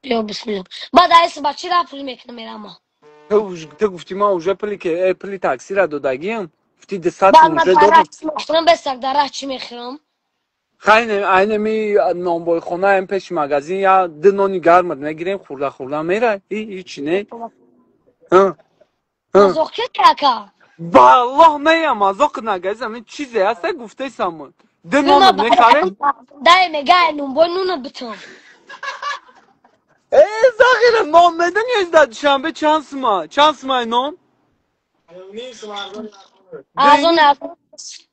یا بسم الله بعد ایس بچی را پول میکنه میرم ما تو گفتی ما اوجه پلی تاکسی را دادگیم گفتی 200 بعد من اوجه دادم برای چی میخورم بستک در ره چی میخورم خیلی اینمی نانبای خونه هم پیش مغازین یا دنانی گرمت میگیریم خورده میره هیچی نه ها مازوق که که با الله نه مازاق نگازم این چیزی هست گفته سامون بما دنانت برای میخریم دای میگه نون نون بتون ای زاغیر نان میدن یا ازداد شنبه چند سما نان از اون دینی دست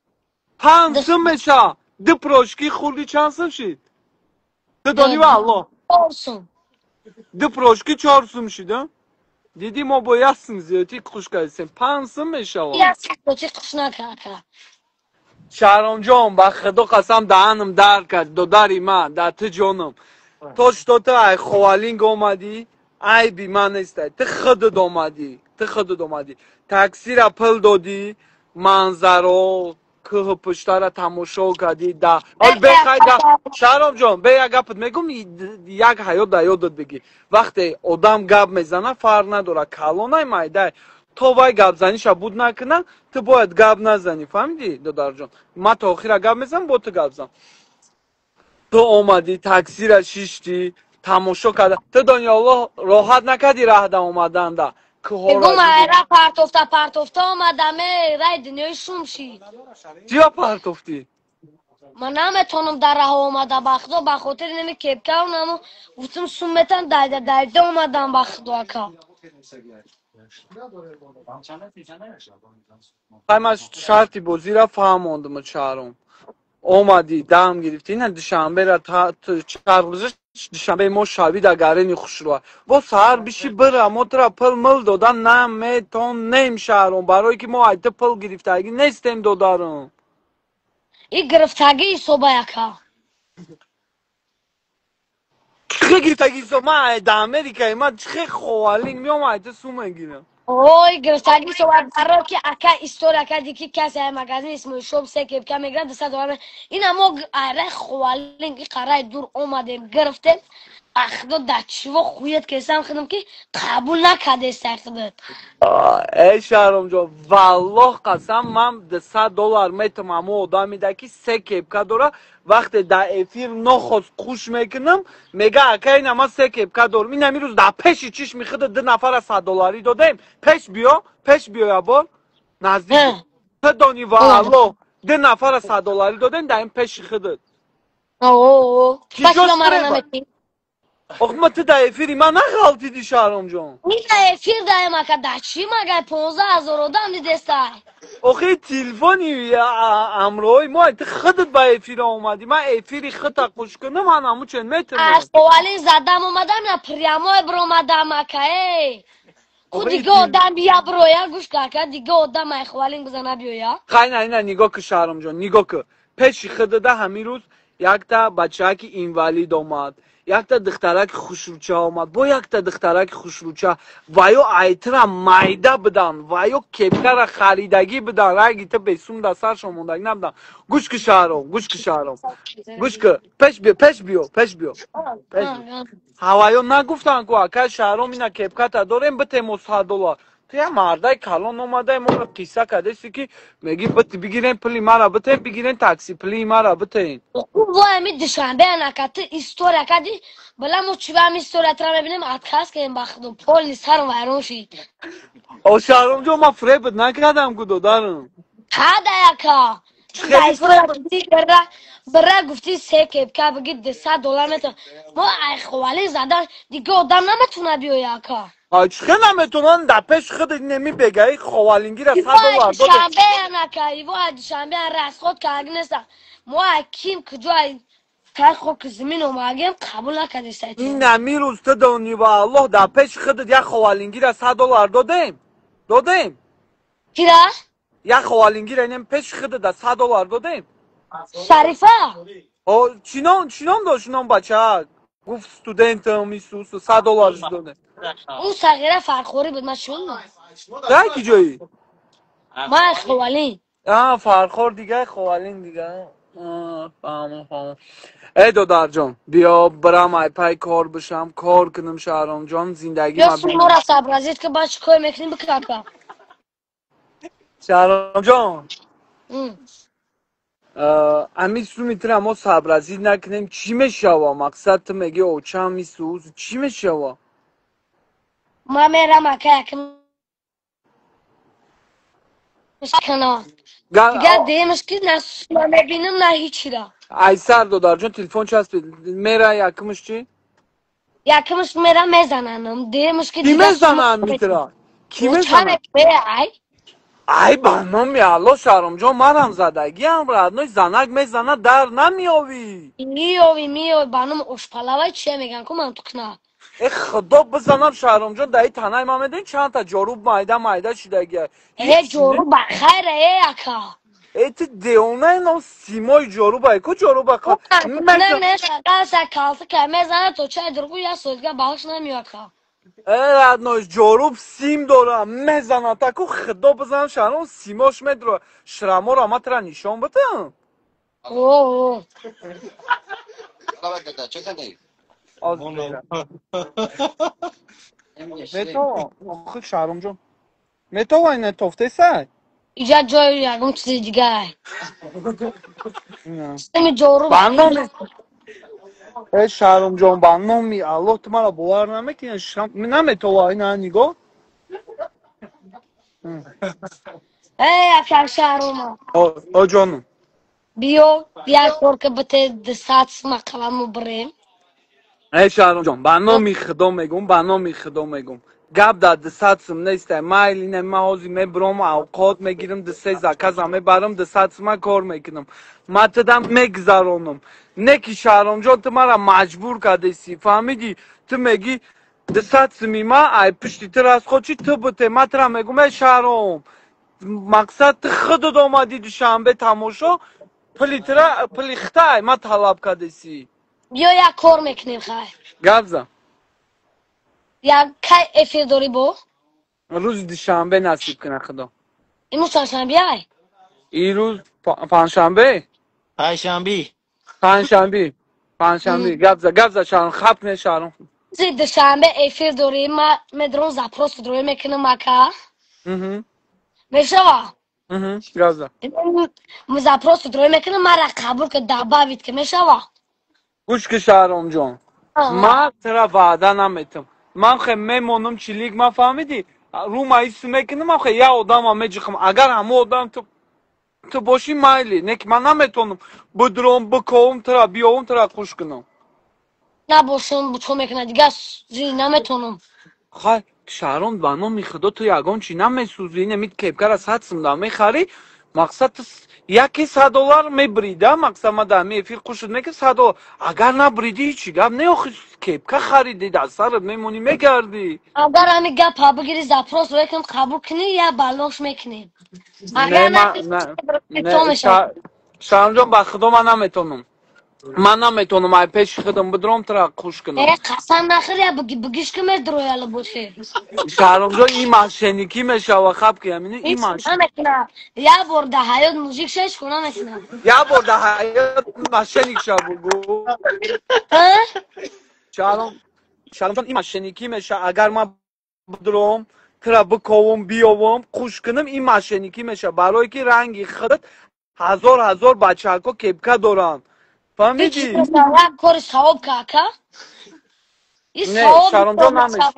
پانسم میشه ده پروشکی خوردی چند سم شید ده دانی و الله olsun. ده پروشکی 4 سم شید دیدی ما بایستیم زیادی خوش کردیم پانسم میشه Ya saklıcı kışına kaka. شهرام جان به خدا قسم دهنم در کرد دو داری من در تو جانم توش دوتا ای خوالینگ اومدی ای بی من نیستی تو خودت اومدی تاکسی را پل دادی منظرو که پشتا را تماشا کردی دا حال بخوای دا شهرام جان به یک گپت میگم یک حیات دا یادت بگی وقتی آدم گپ میزنه فرق نداره کلانای مایده تو وای گپ زنیش بود نکنه تو باید گپ نزنی فهمیدی دادر جان من تا آخر گپ میزنم با تو گپ زنم تو اومدی تاکسی را شیشتی تماشا کرده تو دنیا الله راحت نکردی راه دا اومدن دا که ها بگو را دیدی مایرا پرتوفته آمدمه رای دنیای شوم شید چیا پرتofتی من نمیتونم در راه آمده بخدا به خاطر نمی کپکه اونمو گفتم سومتن دایده اومدم بخدا اکا من شرطی بازی را فهماندم چهارم اومدی دم گرفتی نه دوشنبه را تا چهار روزش دوشنبه ما شبی در گرینی خوش رو با سهر بیشی بره ما ترا پل مل دادن نمیتون نیم شهرم برای که ما ایت پل گرفتگی نیستیم دادارم این گرفتگی صبح اکا چه گرفتگی سو من در امریکایی من چه خوالینگ میام ایت سو میگیرم اوی گرفتگی صبح برای که اکا استور اکا دیگه کسی های مگزین اسمو شب سه کپکه میگرد دسته دوامه این اما اره خوالینگ قرار دور اومدیم گرفتیم اخدا دچیو خویت کسیم خدم که قبول نکده استخدت ای شهرام جان والله قسم من $100 میتونم همو آدمی ده که سه کپکه داره وقتی در افیر نخواست خوش میکنم میگه اکا این اما سه کپکه دارم این روز در پیشی چیش میخوده 2 نفر $100 دادیم پیش بیا یا بار نزدیک بیا تو دانی والله 2 نفر $100 دادیم در این پیش خودت اوه کی بس جوش رو مرا تربا نمیتی آخه ما تو در افیری من نغلطیدی شهرام جان این افیر دایم اکا دچی مگه 15,000 آدم دیدسته آخه تلفنی امروی ما انت خودت با افیر اومدی من افیری خطا خوش کنم من همو چن میتونم از قوالی زدم اومدم یا پریامای برو اومدم اکا خود آخه دیگه آدم بیا برو یا گوش که دیگه آدم ای خوالین بزنه بیا یا خیلی نه نگاه که شهرام جان نگاه که پیش خودت همین روز یک تا بچه که اینوالید اومد یک تا دخترک خوشروچه اومد با یک تا دخترک خوشروچه و یا ایتر مایده بدن و یا کپکر خریدگی بدن رای تا بیسون در سر شموندگی نبدن گوش که شهرام گوش که پیش بیا پیش بیا هوایو نگفتن که اکا شهرام اینا کپکت داریم بتیم $100 تو یه مرده کلان اومده ما رو قیصه کدیسی که میگی بگیرین پلی مرا بتین بگیرین تاکسی پلی مرا بتین و امی دشنبه نکته استوریا کدی بلا مو چی هم استوریا ترا ببینیم اتخاص که این بخدم پول نیست هر وایرون شید او شهرام جو ما فریبت نکردم که دارم هذا یکا دا خیلی استوریا فریبت گفتی برا گفتی سه کپکه بگید $100 میتون ما ای خوالی زدن دیگه آدم نمیتونه بیو یکا چخه نمیتونن در پیش خود نمی بگه خوالینگی را ایوا $100 داده دشنبه نکه ایوا دشنبه رس خود که اگه نیستم ما کیم کجای تای خود که زمین اومدیم قبول نکرده سایتی این نمی روز تو دونی با الله در پیش خودت یک خوالینگی را $100 دادیم کیرا؟ یک خوالینگی را اینم پیش خودت در $100 دادیم شریفه او چینام داشت نام بچه گفت استودنت میسوس $100 داده اون صغیره فرخوری بود من شون در کی جایی ما خوالی فرخور دیگه خوالین دیگه فهم ای دادر جان بیا برم ای پای کار بشم کار کنم شهرام جان زندگی یا ما سون بینم مورا صبرازید که باش کوی میکنیم بکاکا شهرام جان امی سو میتونم ما صبرازی نکنیم چی میشوا مقصد تو میگه اوچم میسوز چی میشوا ما میرم اکا یکم کنار دیگه دیمش که نه نبینم نه هیچی را ای سر دادر جان تلفن چسبید میره یکمش چی یکمش میرم میزننم دیمش که کی دیگه سوم میزنن میتونن کی او میزنن چند میره ای ای بانام الله شهرام جان منم زدگی هم ردنای زنک میزنه در نمیاوی میوی بانم اشپلاوی چیه میگن که من تو کنه ای خدا بزنم شهرام جان دایی تنهای ما میدین چند تا جاروب مایده شدگی ای هیچ نه جورو بخیر ای اکا ایت دیونه نو سیمای جاروبای کو جاروبا او مگه نه شغال سکالت که میزنه تو چه درگو یا سوزگاه باهاش نمیاد که نو جاروب سیم داره میزنه تا کو خدا بزن شانو سیماش میدره شرما را متر نشون بده اوه از بیره متو خود شهرام جان متو این توفته سای اینجا جای یکم چیز دیگه نه سیمی جورو برنامه ای شهرام جان برنامه الله تو مرا باور نمیکنی شم نمیتو اینا نگاه افشار شهروما آ جانم بیا کار که بته دستات مقامو بریم ای شهرام جان برنامه خدا میگم برنامه خدا میگم گاب داد دستم نیست مایل نه ماوزی میبرم اوقات میگیرم دسته زکازم میبرم دستم کار میکنم ماتدم میگذارونم نکی شهرام جان تو مرا مجبور کردی فهمیدی تو میگی دستم ما ای پشتی تر از خودی تو بته ماترا میگم ای شهرام مقصد خود اومدی دوشنبه تماشا پلیختای ما طلب کردی بیا یک کار میکنیم خواهی گابزا یا که افیر داری با روز دوشنبه نصیب کنه خدا اینو چهارشنبه بیای این روز پنجشنبه پایشنبی پنجشنبه گابزا شهرام خپ نه شهرام زی دوشنبه افیر داری ما مدرون زپروس داری میکنم مکا میشه گابزا زپروس داری میکنم ما را قبول که دعوت که میشه گوش که شهرام جان ما ترا وعده نمیتم من خیلی میمونم چلیک ما فهمیدی رو ما ایسو میکنم من خیلی یا آدم هم میجخم اگر همه آدم تو باشی مایلی نک من نمیتونم بدرم بکوم ترا بیاوم ترا خوش کنم نباشم چون میکنه دیگه زی نمیتونم خای شهرام بنا میخدا تو یگان چی نمیسوزی نمید کپکر از حدسم دا میخری مقصد یکی $100 میبریده مقصد ما در میفیر خوشت میگه $100 اگر نبریدی چی گب نه آخی کپکر خریدی در سرت میمونی میگردی اگر همی گپ ها بگیری زپروس رو یکم قبول کنی یا بلاش میکنی نه اگر نه تو میشه شهرام جان با خدا من نمیتونم من نمیتونم ای پیش خودم بدرم ترا خوش کنم قسم نخوری یا بگیش که مرد رویال باشه شهرام جان این مشنیکی میشه و خب که همینه این هیچ مش نمیکنه یا برده حیات موزیک شش کنه میکنه یا برده حیات مشنیک شو بگو شهرام جان این مشنیکی میشه اگر من بدرم ترا بکوم بیاوم خوش کنم این مشنیکی میشه برای که رنگی خودت هزار بچه ها کپکه دارن هیچ فهمیدی؟ یک کار ثواب که این نه ثواب شهرام جان نمیشه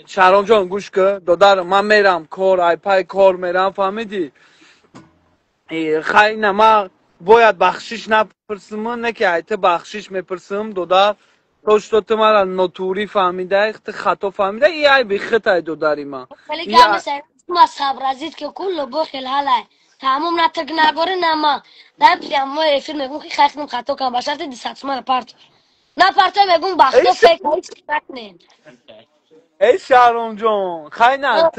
شهرام جان گوش که دادر من میرم کار ای پای کار میرم فهمیدی خیلی نه من باید بخشش نپرسم نه که ایت بخشش میپرسم دادر توش تو مرا نوتوری فهمیده اخت خطا فهمیده ای بی خطا دادری من ولی گم سر ما صبر ازید که کل بو خیل حاله تمام نترک نگاره نما نه پیام فیلم میگم که خیلی خطا کنم باشه دی ساتما پارت نه پارت میگم باخته فکر هیچ نکنین ای شهرام جان خیلی نه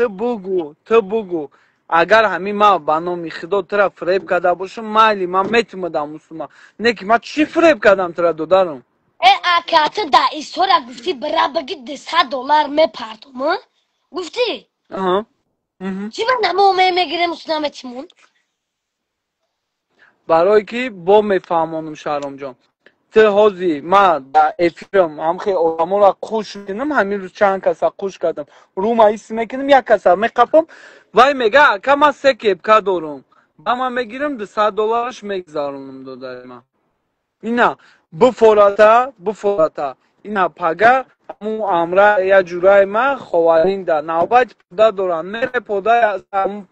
تو بگو اگر همین ما بنامی خدا ترا فریب کرده باشم مالی من میتونم مسلمان نه که من چی فریب کردم ترا دادرم ای اکات دا ایستورا گفتی برا بگی $100 میپارتم گفتی آها چی من نمو میگیرم سنامتیمون برای که با میفهمانم شهرام جان تو هازی من در افرم هم خیلی آدمو را خوش کنم همین روز چند کسا خوش کردم رو ما ایسی میکنم یک کسا میقفم وای میگه که من 3 کپکه دارم با من میگیرم $100 میگذارونم دادر من اینا بفراتا اینا پگه همون امره یا جورای من خوارین در نوبت پودا دارن میره پودا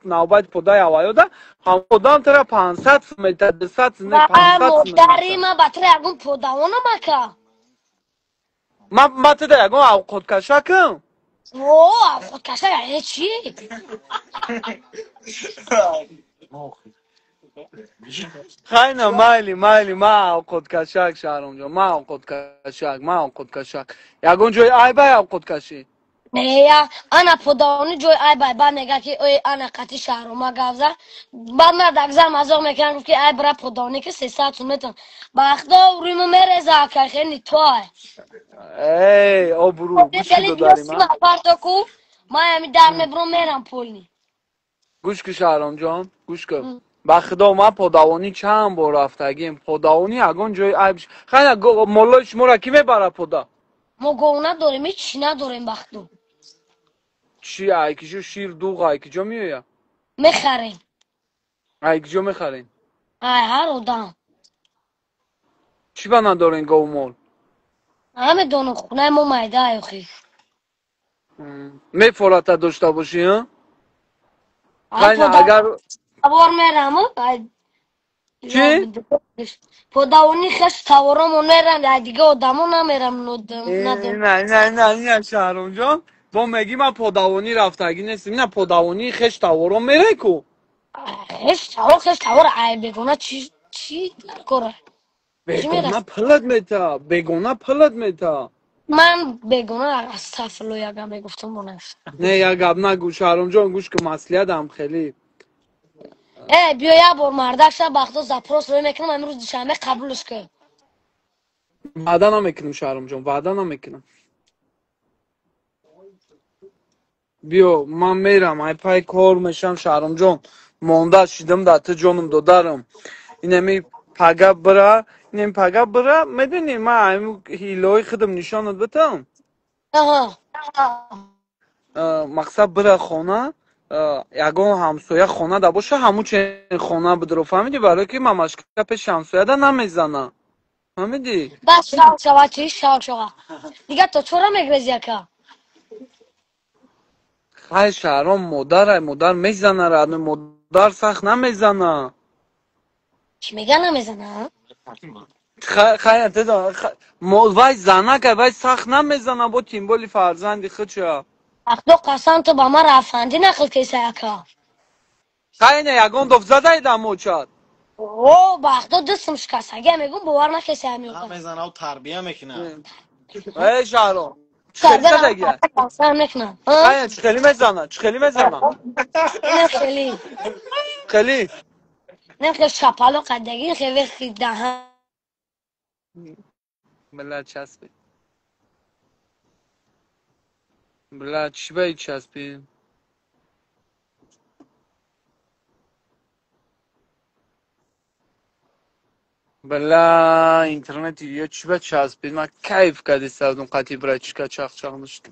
نوبت پودا یا ده هم پودا هم تره 500 میتر 200 نه و 500 مداری میتر ما بطر اگون پوداوانو مکا من تده یکم او خودکشه کم اوه خود کشه یعنی چی؟ خیلی مایلی ما او خودکشک شهرم جان ما او خودکشک یکم جای ای بای او خودکشی نه یا انا پدانی جوی ای بای با میگه که ای انا قطی شهر ما گافزه بعد من دگزم مزاق میکنم گفت که ای برا پدانی که 300 متر بخدا ریمو میرزه که خیلی توه ای آبرو گوش که خیلی داریم بیاسی ها نفر تو کو ما همی در مبرو میرم پولنی گوش که شهرام جان گوش که بخدا ما پدوانی چند بار رفتگیم پدوانی اگون جای عیبش خیلی مالای شما را کی میبره پدا ما گونه داریم هیچ نداریم بخدو چی ایکیشو شیر دوغ ایکیجا میویا میخریم ایکیجا میخرین ای هر آدم چی بنا دارین گو مال همه دونو خونه ما میده ایخی میفورت داشته باشی ها ای خیلی پدا اگر بار میرم ای یا چی بده پدوانی خش تورم میرم ای دیگه آدمو نمیرم ندم نه نه نه نه شهرام جان با مگی ما پدوانی رفتگی نیستیم نه پدوانی خش تورم میره کو خش تور ای بگونه چی کاره چی میره بگونه پلت میتا بگونه پلت میتا من بگونه از تفلو یکم میگفتم بونش نه یا گب نگو شهرام جان گوش که مسئولیت هم خیلی بیا یه بار مردک شب بخدا زپروس روی میکنم امروز دوشنبه قبولش که وعده نمیکنم شهرام جان وعده نمیکنم بیا من میرم ای پای کار میشم شهرام جان مانده شیدم دته جانم دادرم اینمی پگه برا اینمی پگه برا میدونی من همون هیلای خودم نشانت بدم آها مقصد برا خانه یگان همسایه خانه دا باشه همون چه خانه بدرو فهمیدی برای که ممشکه پیش همسایه دا نمیزنه فهمیدی بس شاق شوا چی شاق شوا دیگه تو چرا میگریزی که خیلی شهرام مادر میزنه را مادر سخت نمیزنه چی میگه نمیزنه خیلی تدا وای زنه که وای سخت نمیزنه با تیمبولی فرزندی خودشو بخدا قسم تو با ما رفندی نخل کیسه که خیلی یگان دفت زده ایدم موچاد او بخدا دستم شکسته میگم باور نکیسه هم همیوکا میزنه و تربیه میکنه. ای شهرام چه خیلی سربرم زدگیه قسم نکنم ها خیلی چه خیلی میزنه اینم خیلی خیلی اینم خیلی شپالو قدگی خیلی خیلی دهن بلا چسبی بلا چی باید چسبی بلا اینترنت یا چی باید چسبید من کیف کردی سردون قطعی برای چیکا چخ نشد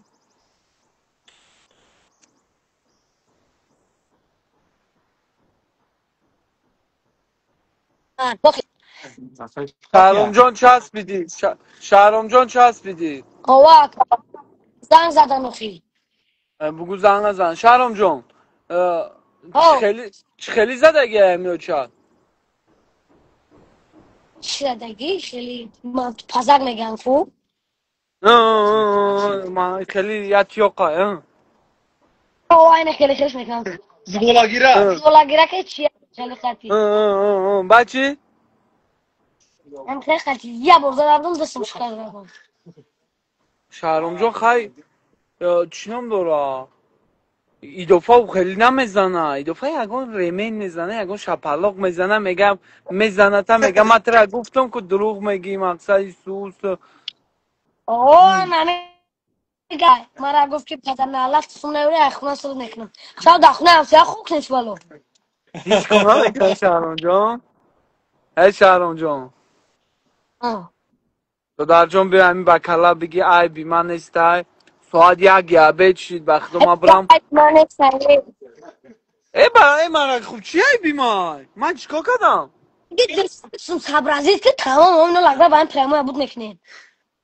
شهرام جان چسبیدی شهرام جان چسبیدی آواک زنگ زدن اخی بگو زنگ نزن شهرام جان او چه خیلی زدگیه میو چاد چی زدگی خیلی من تو پزک میگم خوب ما خیلی یتیوقا او اینه خیلی خیلیش میکنم زولا گیره که چیه خیلی خطی بچی من خیلی خطی یه بار زدم دستم شکر دادم شهرام جان خیلی چی نام داره ایدوفا خیلی نمیزنه ایدوفا یکون ریمین میزنه یکون شپلاق میزنه میگم میزنه تا میگم من ترا گفتم که دروغ میگی مقصد سوس اوه نمیگه مرا گفت که پدر نالت سونه ولی اخونا سود نکنم شاید اخونا همسایه خوک نیست ولو هیچ کنه نکنه شهرام جان ای شهرام جان تو در جان بیا همین بکلا بگی ای بی من نیستی ساعت یک گیابه چید بخدا ما برم من سعی ای برای من خوب چی ای بی من چیکار کردم دیگه دستم صبر عزیز که تمام اونو لگه با این پریمو بود نکنیم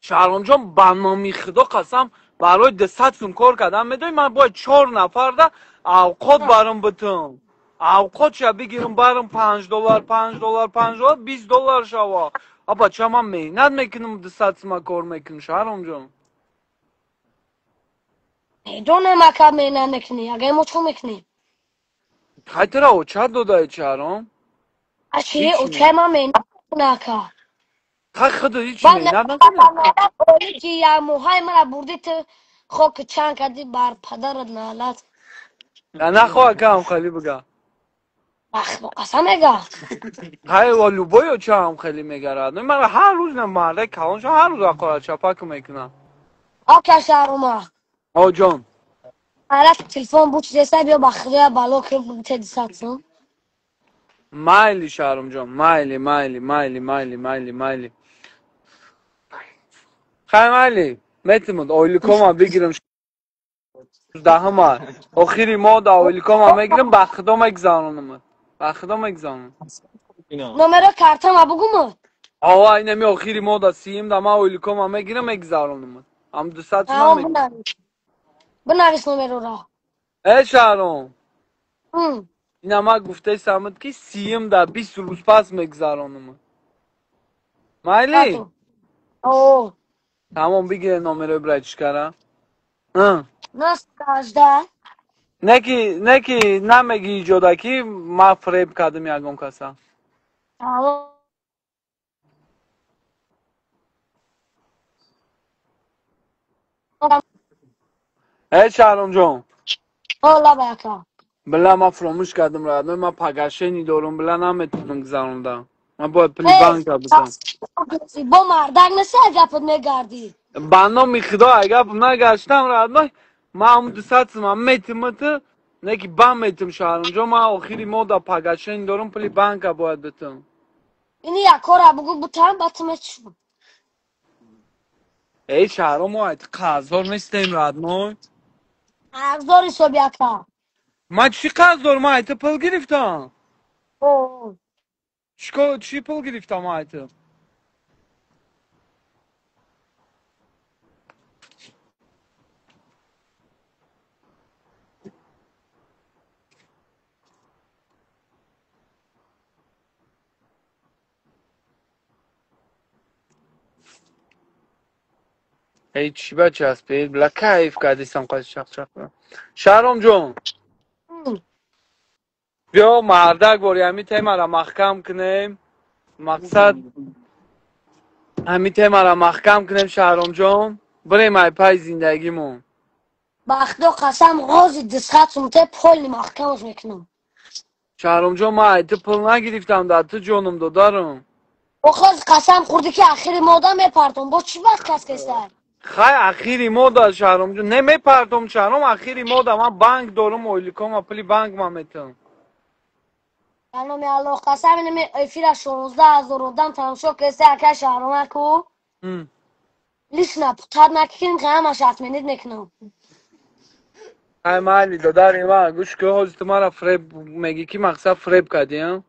شهرام جان برنامه خدا قسم برای دستتون کار کردم میدونی من باید 4 نفر ده اوقات برام بتم اوقات شب بگیرم برام $5 $5 $20 شوا ابا چه من مهنت میکنم دست ما کار میکنم شهرام جان میدونه مکب مینه نکنی اگه ما چون میکنیم خیلی او چه داده شهرام اشی هیچ او می چه ما مینه نکه خیلی خدا هیچ بعد مهنت نکنه نمیدونم که یه موهای مرا بردی تو خاک چند کردی بر پدرت نالت. نخواه که هم خیلی بگه اخ قسم میگه. های والوبای و چه هم خیلی میگرد من هر روز نمارده کلانشو هر روز اقلا چپک میکنم آکه شهرما. آه جان عرف تلفن بود چیزه بیا بخیره بالا که تدی ساتسون. مایلی شهرم جان مایلی خیلی مایلی میتونم اولیکوما بگیرم دهم آخری ما دا اولیکوما میگیرم بخدا میگذارم بخدا میگذارم نمره کارتم بگو. آوا اینمی آخری ما دا سیم دا ما اولیکوما میگیرم میگذارم هم 200 تومن تمام میگیرم بنویس نمره را. ای شهرم این ما گفته سامد که سیم دا 20 روز پس میگذارم مایلی کارتون. اوه. تمام بگیر نمره برای چیکارم نست کاجده. نکی نمیگی جدا کی ما فریب کردم یکم کسا تمام. ای شهرام جان اولا بیاکا. بلا ما فراموش کردم رادم ما پگرشنی دارم بلا نمیتونم گذروندم ما باید پلی ای بانک بتم با مردک نسی اگپت میگردی. بنا میخدا اگه نگشتم رادم ما هم 200 ما میتونم نکی بام میتونم شهرام جان ما آخری ما دا پگرشنی دارم پلی بانک باید بتم اینی یک کار بگو بودم باتم چون. ای شهرام ما قازور نیستیم رادم ارزاری سو بیاکا. ما چی قازور ما ایت پل گرفتم اوه. چی پل گرفتم ما ایت ای چی بچه هست بید بلا کیف کردیستم قاید شخ شهرام جون بیا مردک باری همی تیمه را محکم کنیم مقصد همی تیمه را محکم کنیم شهرام جون بریم ای پای زندگیمون بخدا قسم غازی دسخط سمته پل محکمش میکنم. شهرام جون ما ایت پل نگرفتم در تو جونم دو دارم و خود قسم خورده که آخری مادا میپرتم با چی وقت کس کسر. خیلی اخیری مودا شهرام جون نمی پردم شهرام اخیری مودا من بانک دارم اولیکم اپلی بانک ما میتونم یعنی الله قسم اینمی ایفیر 16,000 دم تمشو کسی اکه شهرما کو. لیشنا پتر نکیم که همه شرط منید میکنم. های مالی داداری ما گوش که حوز تمارا فریب میگی که مقصد فریب کردی هم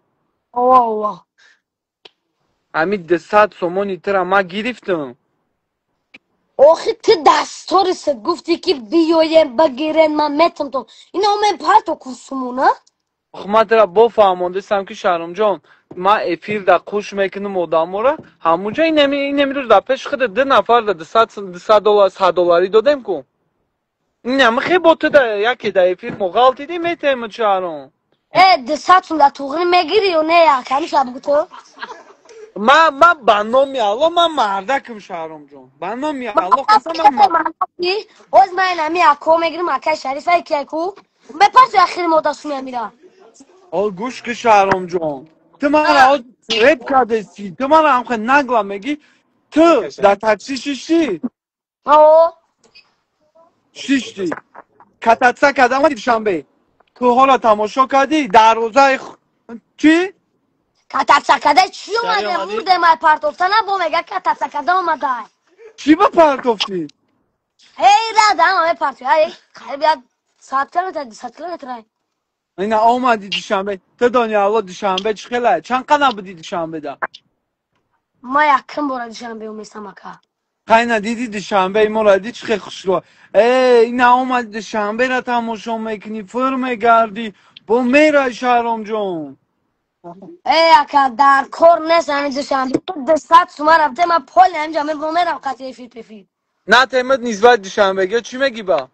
اوه. همی 200 سومونی ترا ما گرفتم آخی تی دستوری ست گفتی که بیایم بگیرن من میتم تو. اینا من پرتو کسمونه. خب من ترا بفهموندستم که شهرام جان ما افیر دا خوش میکنم ادامورا همونجا این نمیروز دا پیش خود 2 نفر دا 200 دلار 100 دلاری دادم کن این همه خیلی بوده دا یکی دا افیر مغالطی دی میتیم شهرام دستاتون دا توغنی میگیری و نه یا کمی شب تو. من بنامی الله من مردکم شهرام جان بنامی من الله قسم اصلا من من کی از من نمی اکو میگیرم اکه شریفه کی کو. بپرس آخری مدت سومی میرم. گوش که شهرام جان تو من را ریپ کرده سی تو من را هم خیلی نگلا میگی تو در تاکسی شیشتی اوه. شیشتی کتتسه کده آمدی دوشنبه تو حالا تماشا کردی در روزه چی؟ کتت سکده چی اومده مرده مای پرتوفته با میگه کتت سکده اومده. چی با پرتوفتی؟ هی را همه پرتو هی خیلی بیاد 100 کیلومتر 200 کیلومتر. اینا آمدی دوشنبه تو دنیا الله دوشنبه چی خیلی چند قدم بودی دوشنبه دا ما یکم برای دوشنبه میستم اکا. خیلی ندیدی دوشنبه ای مرادی چی خیلی خوشلو اینا آمدی دوشنبه را تماشا میکنی فرم گردی با میره شهرام جان ای اکا در کار نیست همین دوشنبه تو 200 تومن رفته من پول نمیجا من میرم قطعه فیل پفید. نه تیمت نسبت دوشنبه گه چی میگی با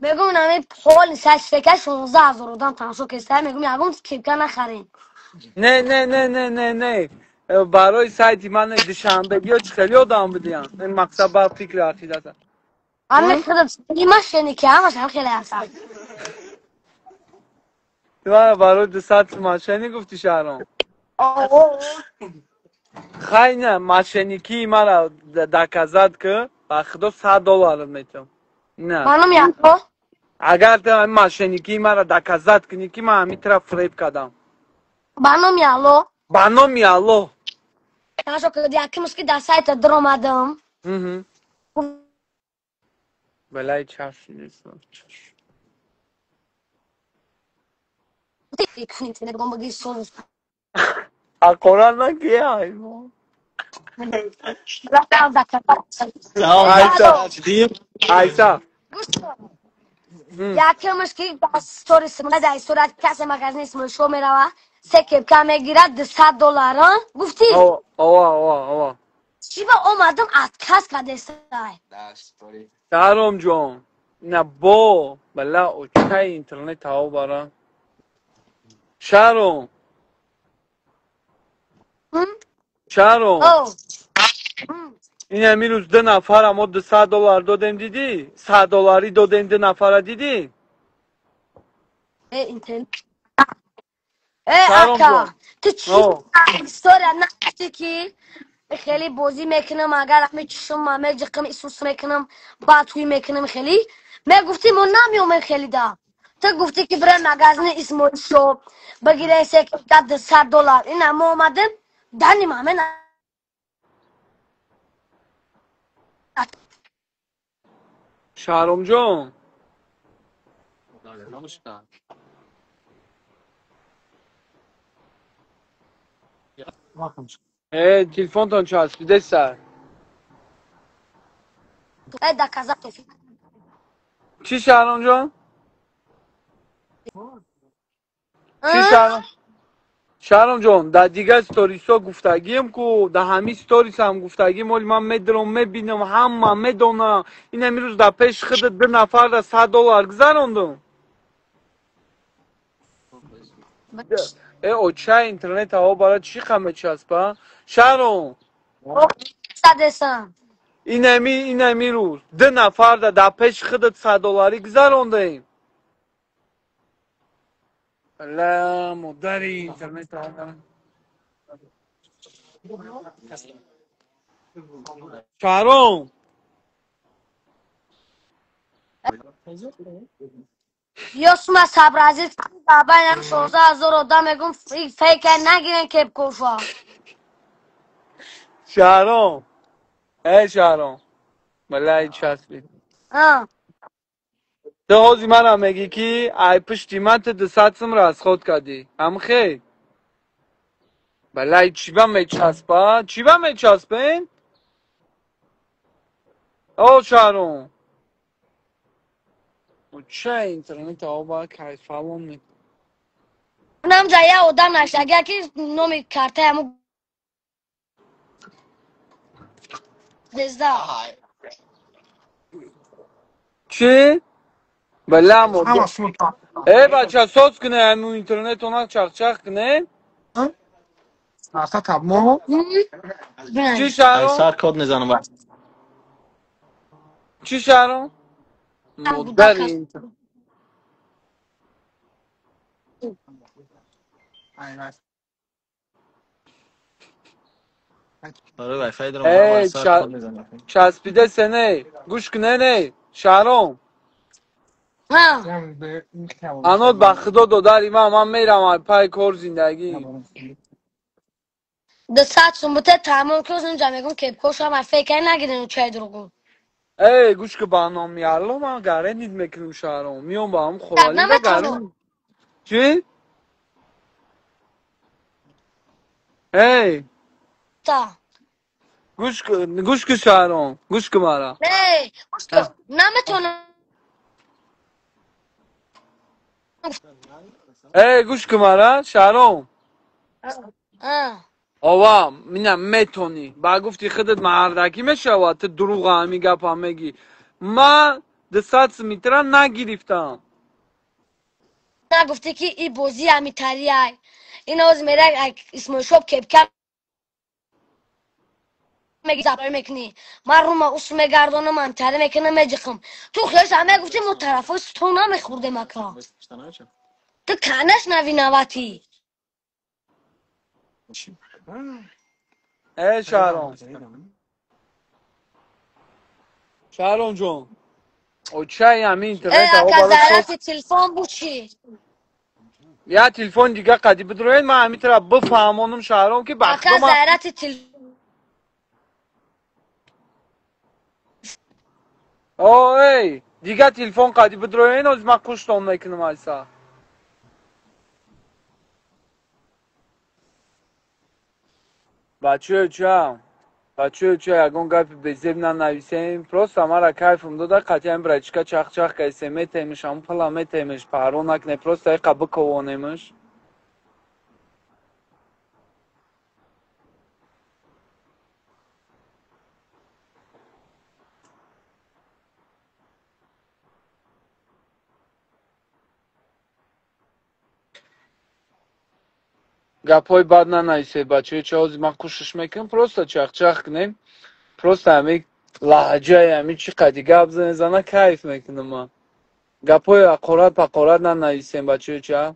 بگم همین پول سش فکر 16,000 دام تماشا کسته میگم یکم کیپکا نخرین. نه برای سایتی من دوشنبه گه چی خیلی آدم بودیم این مقصد بر فکر عقیدت من خودم نیمه شنی که همش هم خیلی هستم. تو من برای 200 ماشینی گفتی شهرام. خیلی نه ماشینیکی مرا دکازد که با خدا $100 میتونم. نه منم یکو. اگر تو ماشینیکی مرا دکازد کنی که من همین طرف فریب کردم. منم یالو. با نامی الله. نشو که دیگه که در سایت درآمدم. بلای چشم نیست. کنی تلگرام بگی سوز. اقرار نکیه ایمان. رفتم دکتر. ایسا ایسا. گوش کن. یکمش که بس استوریس من در صورت کسی مگه نیست شو میره سکه کم میگیرد $100 گفتی آوا چی با اومدم از کس کده سای شهرام جان نه با بلا اوچه اینترنت ها برا شهرام او این همین روز 2 نفر ما $200 دادیم دیدی $100 دادیم 2 نفر دیدی اینترنت شهرام اکا جان تو چی آه استوریا نشتی که خیلی بازی میکنم اگر همه چشم همه جقم ایسوس میکنم با توی میکنم خیلی گفتی من نمیومم خیلی دا تو گفتی که برای مغازه اسمو شو بگیره سکه $100 این هم اومدم دنی مامن شهرام جان تلفن تان چسبیده سر دا کذا توفی چی شهرام جان چی شهرام جان در دیگه ستوریس ها گفتگیم کو در همین ستوریس هم گفتگیم ولی من میدرم میبینم همه میدونم این امروز در پیش خود 2 نفر در $100 گذراندم اوچه اینترنت ها برای چی خمه چسبه شهرام صدسم این امی روز 2 نفر در پیش خودت $100 گذراندیم لا مداری اینترنت ها شهرام یاسم صبر عزیز بابا هم 16,000 آدم میگم فکر نگیرن که کوفا شهرام شهرام بلای چسبید تو هازی من هم میگی که ای پشتیمت 200 را از خود کردی هم خیلی بلای چی با میچسبه چی با میچسبین او شهرام چه اینترنت ها با کیف فالون می اونم جایی آدم نشد اگر که نومی کرته همو دزده چی؟ بله مو بچه ساز کنه همون اینترنت اونا چخ چخ کنه چی شهرام؟ سر کد میزنم چی شهرام؟ مدر اینترنت برای وای فای دارم اونم از سر کد میزنم چسبیده سنه گوش کنه نه شهرام اناد با خدا داداری من میرم پای کار زندگی 200 سنبوته تمام کردم اونجا میگم که کوشم از فکر نگیرن چه درگون گوش که برنامه میارلو من گره نید میکنم شهرام میام با هم در خورالیم ده گره نمیتونم چی؟ تا گوش که شهرام گوش که مرا نه نمیتونم گوش که مرا شهرام اه آوا مینم میتونی با گفتی خودت مردکی میشود تو دروغ همی گپ هم میگی من 200 میتر نگرفتم نگفتی که این بازی همی تریه این از میره اسمو شب کپ کپ میگی زبای میکنی من رو ما اصول میگردانم من تره میکنم میجخم تو خیش همه گفتی ما طرف ستون نمیخورده مکا تو کنش نوی نواتی ای شهرام جون o çay همین ای اینترنت هوا اکا بالا شد زیرت تلفن بود چی یا تلفن دیگه قدی بدروین من همین طرف بفهمونم شهرام که اکا بخدم زیرت تلفن ای دیگه تلفن قدی بدروین از من کشتم میکنم ایسا بچه اگون گپ بزیب ننویسیم پروست همارا کیفم داده قطعی هم برچکا چخ کیسه میتیمش هم پلا میتیمش پارون نکنه پروست ای قبه کوانیمش گپای بد ننویسه بچه چه از من کوشش میکنم پروست چخ کنیم پروست همی لحجه همی چی قدی گپ زنه کیف میکنم من گپای اقارت ننویسیم بچه چه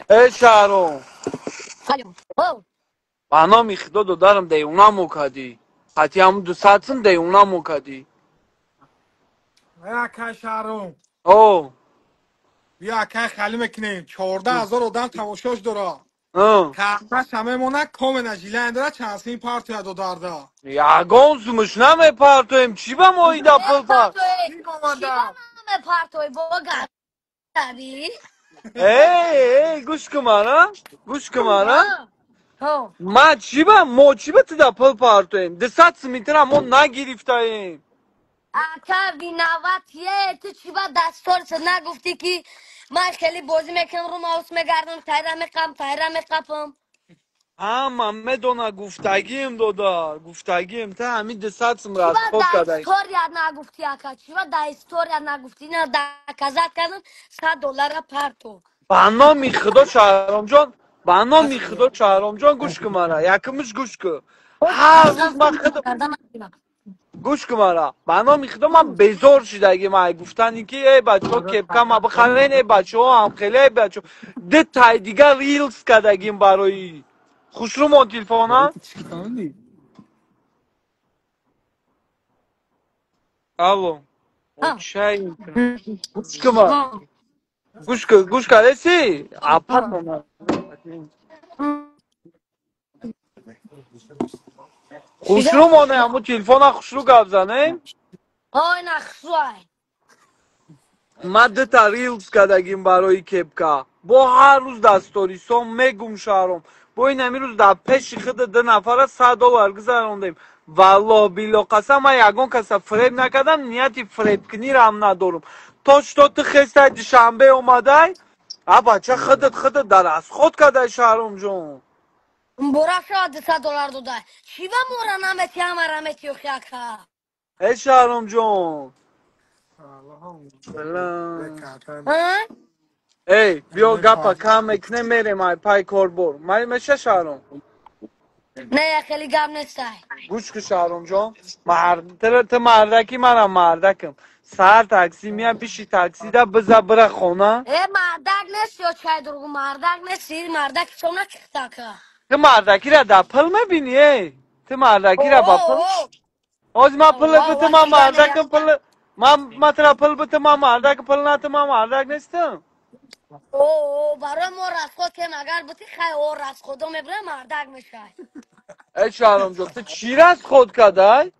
ای شهرام او بنا میخدو دارم دیونا موکدی حتی هم 200 دیونا موکدی اکای شهرام او بیا اکای خالی میکنیم 14,000 آدم تماشاش داره اه کارش همه مونه کم نجیله اندره چانسین پارتی دو دارده یگان سومش نمیپرتویم چی با ما ایده ای پل پرتوی چی چی با گمانده همه پرتوی بگم کردی ای گوش کمارا گوش کمارا ها ها ما چی با ما چی با تیده پل پرتویم 200 میتر ما نگیریفتاییم اکا بینواتیه تو چی با دستور نگفتی که من خیلی بازی میکنم رو ماوس میگردم تایره میقپم هم میدونه گفتگیم دادا گفتگیم تا همین 200 چی را با از خود کدای دستور نگفتی اکا چی با دستور نگفتی نه کذت کردم $100 پرتو بنا میخدا شهرام جان بنا میخدا شهرام جان گوش کمارا یکمش گوش که خوش هر اصلا روز من فکر خدا کردم گوش کمارا بنا میخدا من بیزار شده اگه من گفتن که ای بچه ها کپکم ما بخوین ای بچه ها هم خیلی ای بچه ها ده تای دیگه ریلز کدگیم برای خوش رو من تلفون ها الو او ها چای میکنم گوش کمارا گوش که سی اپر مانا خوش چیزا رو مانه همون تلفن ها خوش رو گفت زنه آی نخصوای من ده تا ریلز کدگیم برای کپکا با هر روز دستوری سام میگم شهرم با این همی روز در پیش خود ده نفره $100 گذراندیم والله بیلا قسم من یگان کس فریب نکردم نیتی فریب کنی را هم ندارم تا تو خسته دوشنبه اومده بچه خودت در از خود کده شهرم جون برا شاد $100 داده چی با مورا نمتی همه رمتی و خیاکا ای شهرم جون اللهم سلام بکاتن ها ای بیا امین گپا خواهد کم میکنه میره مای پای کار بر من میشه شهرم نه خیلی گم نیستای گوش که شهرام جان ته مردکی منم مردکم سر تاکسی میام پیشی تاکسی ده بزا بره خونه ای مردک نیست یا چای درگو مردک نیستی مردک چون نکتا که ته مردکی را در پل میبینی ته مردکی را با پل اوه آز ما پل اوه بته اوه ما چیزا نه مردکم پل ما ترا پل بته ما مردک پل نه ته ما مردک نیستم اوه برای ما رسخود که مگر بودی خیلی او رسخودو میبره مردک میشه ای شهرام جان تو چی را از خود کدای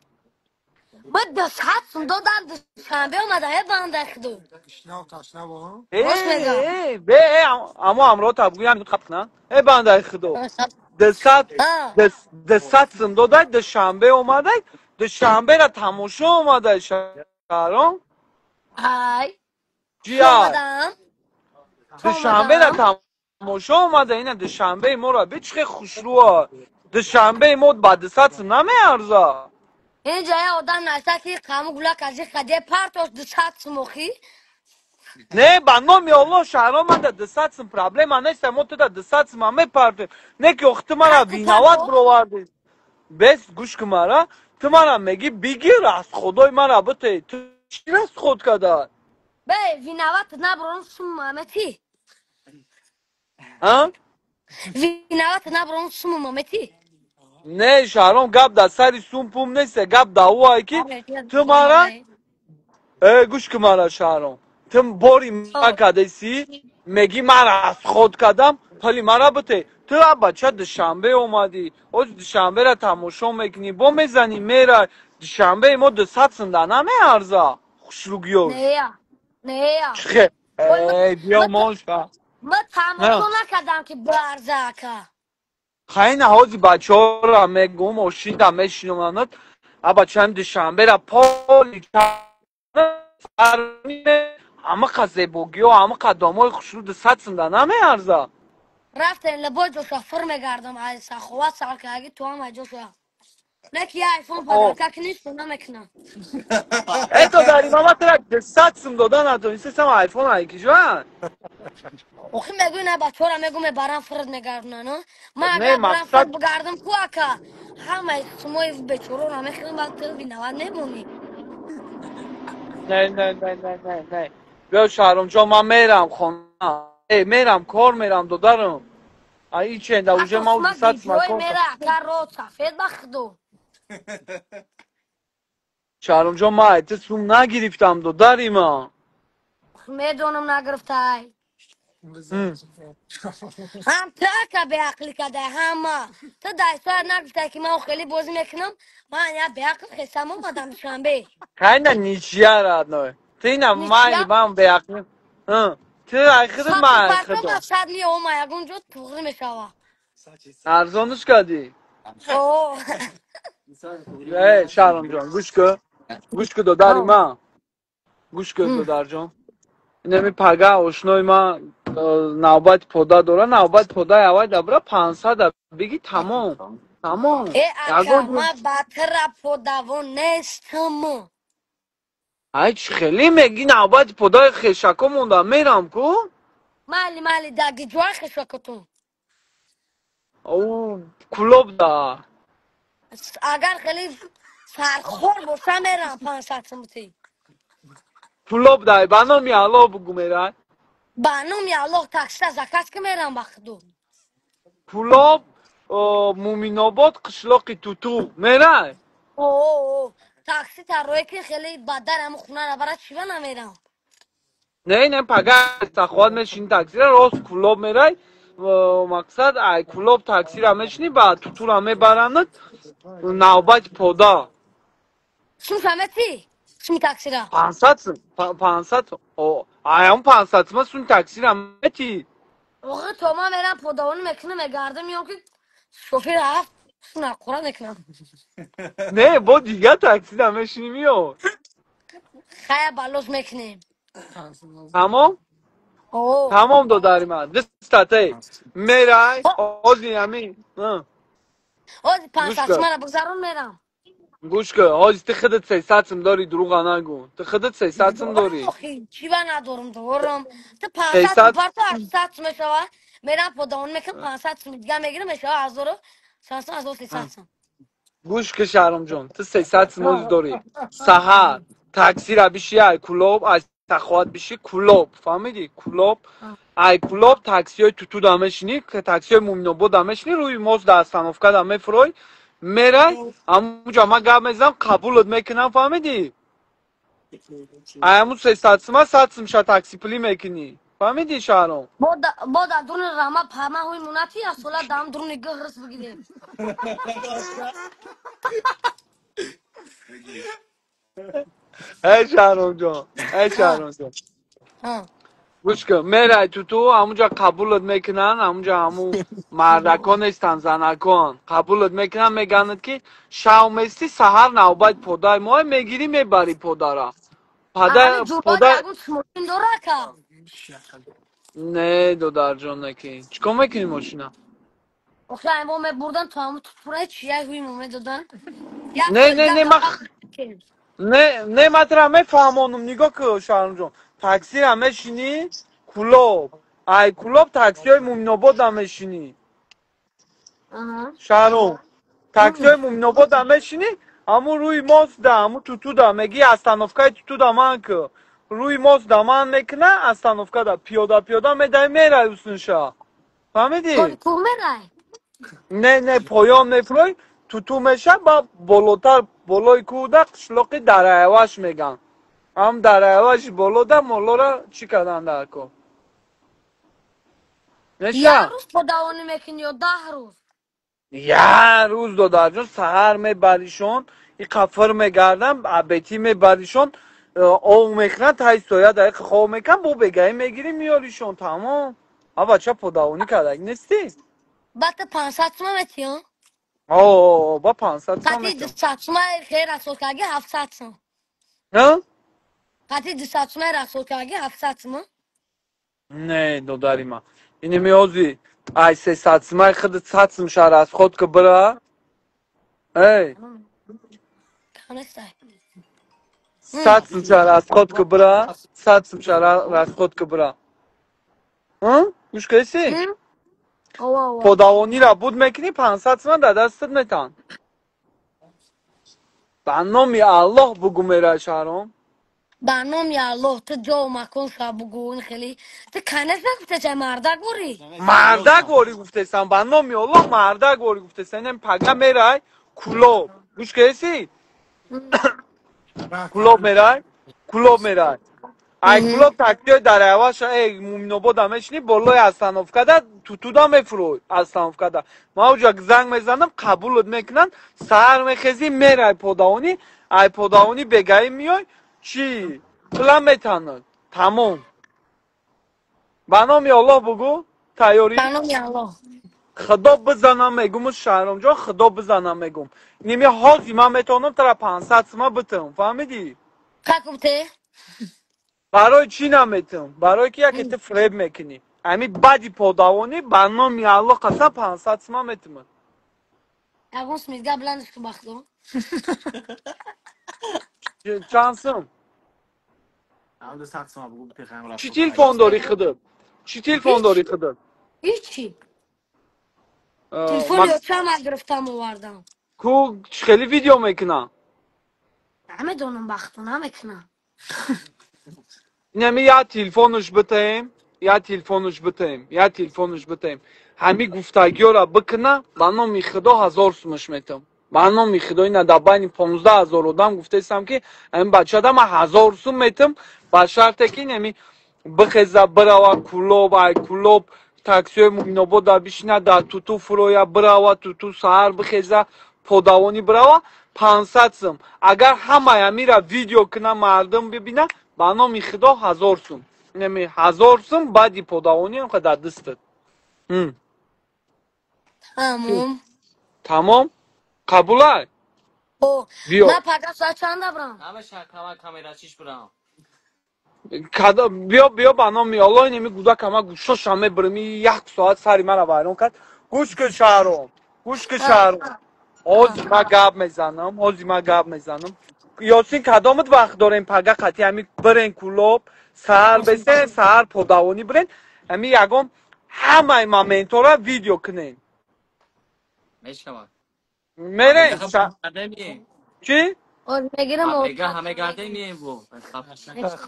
من دست حدسم دادم شنبه اومده های بنده خدو تشنه و تشنه با راست میگم به اما امرو تبگوی هم خط نه ای بنده خدا دست ها دست داده دوشنبه اومده دوشنبه را تماشا اومده شهرام های چی جیای اومدم تو دوشنبه را اومدم تماشا اومده اینه دوشنبه ما را به چه خوشروه دوشنبه ما بعد ساعت نمیارزه اینجا یه آدم نشته که قامو گولا کجی خدیه پرتوش دو ساعت سموخی نه به نام الله شهرام من ده ساعت پرابلم نیست ما تو ده ساعت ما میپرده نه که اخت مرا هستی بینوات پرتو برآوردی بس گوش که مرا تو مرا میگی بگیر از خدای مرا بته تو چی از خود کده به وینوات نبرون سمومتی ها وینوات نبرون سمومتی نه شهرام گپ در سری سوم پوم نیست گپ در اوه که تو مرا گوش که مرا شهرام تو باری ما کده سی میگی مرا از خود کدم پلی مرا بته تو بچه دوشنبه اومدی او دوشنبه را تماشا میکنی با میزنی میره دوشنبه ما دو ساعت سنده نمیارزه خوشلوگیوش نه چخه وای بیا ماشا ما تماشا نه نکردم که برزه که خیلی حاضی بچه ها را میگم ماشین را میشنومند بچه هم دوشنبه را پالی همه قضیه بوگی و همه قدام های خوشلو دو ساعت سنده نمیارزه رفتن لبای جوشا فرم گردم از سخوات سال که اگه تو هم جوشا نکی آیفون پدرکه که نیست نمیکنم ای تو داری ماما ترک دو ساعت سم دادن اتو این سیستم آیفون هایی که جوان اوخی میگوی نه بچه را میگو برام فرد نگردن من نه اگر برام فرد مقصد بگردم کوه که همه سموی بچورو را میخیرم باید تو بینواد میمونی نه بیا شهرام جا من میرم خونه میرم کار میرم دادارم ای چه دوجه حتی ما دو سما ساعت دیپیوی مکان میره اکر رو سفید بخدو شهرام جا ما ایت سوم نگرفتم داداری ما میدونم نگرفته هم تا که به عقلی کده همه تو دایستار نگفته که من خیلی بازی میکنم من یا به عقل خستم اومدم شنبه خیلی نیچیه را نوی تو اینم مای نیچیا من بیاقیم تو اخیر خاطر من پرتو اخیر مقصد می او مایگون جو توغری میشوه ارزانش کردی اوه شهرام جان گوش که داداری ها ما گوش که دادار جان نمی پگه آشنای ما نوبت پودا داره نوبت پودا یوای دبره 500 بگی تمام ای اکا یگو من بطر پودوان نیستم ای چی خیلی میگی نوبت پودای خشکو مونده میرم کو مالی داگی جوار خشکتون او کلوب دا اگر خیلی سرخور باشم میرم 500 سمتی کلوب دا بنا می الله بگو میرن بانم یا الله تاکستا زکات که میرم بخدو کلوب مومین آباد قشلاقی توتو میرن اوه تاکسی تا روی که خیلی بدر هم خونه را برای چیوه نمیرم نه پگه استخواد میشین تاکسی را راست کلوب میرای مقصد ای کلوب تاکسی را میشنی بعد تو را میبرند نوبت پودا شم سمتی شم تاکسی را 500 او ایام 500 ما سون تاکسی را میتی واقعا تو ما میرم پودوان میکنم مگرده میام که شوفیر هفت نقورا میکنم نه با دیگه تاکسی را میشنی میو خیلی بلوز میکنیم تمام اوه تمام داداری من دستاتی میرای خب آزی همین آج گوش 500 کن شما را بگذارون میرم گوش کن آج تو خودت 300 سم داری دروغ نگو تو خودت 300 سم دورم داری آخی چیوه ندارم دورم تو 500 سم 300 پر تو 800 سم میشوه میرم پودوان میکنم 500 سم دیگه میگیرم میشوه از رو 300 سم گوش که شهرام جان تو 300 سم آه. داری سهر تاکسی را بشی ای کلوب از تخوات بشی کلوب فهمیدی کلوب ای کلوب تاکسی های تو دامشنی که تاکسی های مومنوبو دامشنی روی موز دستانوفکا دامه فروی میرای همونجا من گپ میزنم قبولت میکنم فهمیدی همون 300 سم 100 سم شا تاکسی پلی میکنی فهمیدی شهرام با درون رما پرما هوی مناتی یا سولا دام درون گهرس بگیریم ای شهرام جان ای ها شهرام جان ها گوش کن میرای تو همونجا قبولت میکنن همونجا همون مردکان نیستن زنکان قبولت میکنن میگن که شاومستی سهر نوبت پودای ما میگیری میبری پودا را همین پدر جورایی پودا اگه سموکین داره که نه دودر جان نکن چیکار میکنی ماشینا آخه امام بردن تا همون توپره چیه روی مومه دادن یک نه ساعت نه گم نه رفتم که نه من همه فهمانم نگاه که شهرام جان تاکسی همه شینی کلوب ای کلوب تاکسی های مومناباد همه شینی آها شهرام تاکسی های مومناباد همه شینی همون روی ماست ده همون توتو ده مگی استانوفکای توتو ده من که روی ماست ده من میکنه استانوفکا ده پیاده میده میره اوسنشا سال فهمیدی؟ کومه رای نه پایان نفروی تو میشه با بالاتر بالای کوده قشلاقی در عیواش میگن هم در عیواش بالا ده مولا را چی کردن در کن یه نشه روز پدوانی میکنی یا 10 روز یه روز دو در جون سهر میبریشون این کفر میگردن عبیتی میبریشون او میکنن تایی سویا دقیق خواه میکن بو بگهی میگیری میاریشون تمام ها بچه پدوانی کرده نیستی بعد 500 تومه میتیم با 500 تومن قطعی میتون 200 تومه خیر رسول کردی 700 تومه ها؟ قطعی 200 تومه رسول کردی 700 تومه نه داداری ما اینی میازی ای 300 سمای خود 100 سم شهر از خود که برا ای کنسته 100 سم شهر از خود که برا 100 سم شهر از خود که برا ها گوش کسی اوه پدوانی را بود میکنی 500 سم در دستت میتن به نامی الله بگو میره شهرام برنامه الله تو جا و مکان شب بگوین خیلی تو کنس نگفته چه مردک بوری مردک واری گفته سم به نامی الله مردک واری گفته سم اینم پگه میره کلوب گوش کسی کلوب میره ای کلوب تکتیه در عواش ای مومنو دمشنی بالای استانوفکا تو دا میفروی استانوفکا ما اوجا زنگ میزنم قبولت میکنن سهر میخیزی میره پداونی ای پداونی بگهی میای چی پلان میتند تمام بنامی الله بگو تیاری برنامه الله خدا بزنم میگم شهرام جان خدا بزنم میگم نیمی حاضی من میتونم ترا 500 سما بتم فهمیدی که گفته برای چی نمیتونم برای که یکی تو فریب میکنی امی بدی پادوانی برنامه الله قسم 500 سما میتونم اگه سمیدگه بلندش که بختم چانسم هم 200 تومن بگو پیغمبر چی رسول کرد تلفن داری خودت چی تلفن داری هیچ خودت هیچی تلفن مک یا چه هم گرفتم و وردم کو خیلی ویدیو میکنم همه دونم بختون همه کنم نمی یا تلفنش بتیم یا تلفنش بتیم همی گفتگی را بکنه برنامه خدا 1000 سومش میتم برنامه خدا اینا در بین 15000 آدم گفته ایستم که این بچه ده من 1000 سوم میتم با شرط که نمی بخزه بروا کلوب ای کلوب تاکسی مومنابو دا بشینه در توتو فرویا بروا توتو سهر بخزه پودوانی بروا 500 سوم اگر همه میره ویدیو کنه مردم ببینه برنامه خدا 1000 سوم نمی 1000 سوم بعدی پودوانی هم در دستت همون تمام قبوله او بیا من پگه ساعت چند برم همه شکل کامیرا چیش برام بیا برنامه الله نمی گودا کما گوشا شمه برمی 1 ساعت سری مرا وایران کرد گوش که شهرام گوش که شهرام حاجی ما گاب میزنم یاسین کدامت وقت داریم پگه قطعی همی برین کلوب سهر بسه سهر پودوانی برین همی یکم همه مومنتو را ویدیو کنین میشم همه میرین هم گرده میم چی؟ آره میگیرم و همه همه گرده میم بو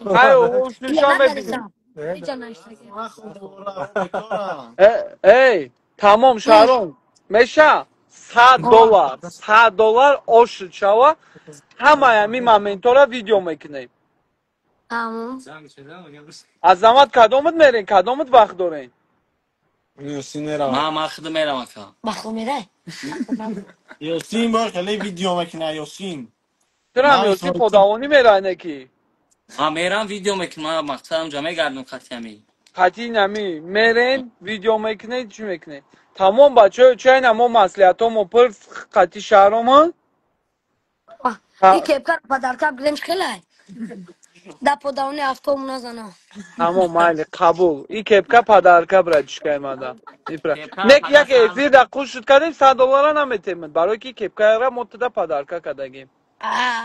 های اوش یا نشان ببینیم نگردم هیچ نشتگی ای تمام شهرام میشه $100 osh شوا همه همی مومنتو را ویدیو میکنیم همون عظمت کدامت میرین کدامت وقت دارین یاسین ما خود میرم اکا بخو میره یاسین با خیلی ویدیو میکنه یاسین چرا هم من یاسین اسمای پودوانی میرنه کی ما میرم ویدیو میکنم ما مقصدم جمعه گردم خطی همی قطعی نمی میرین ویدیو میکنه چی میکنه تمام بچه چه این ما مسئولیت هم پر قطعی شهرام این کپکر پدرکب گلنج خیلی در پداونی هفتم نزنم. تمام مایل قبول ای کپکا پدرکا براتشکای مادم Kepka نک یک padasan. افیر در قوش شد کردیم $100 نمیتیمد برای که کپکا را متدا پدرکا کدگیم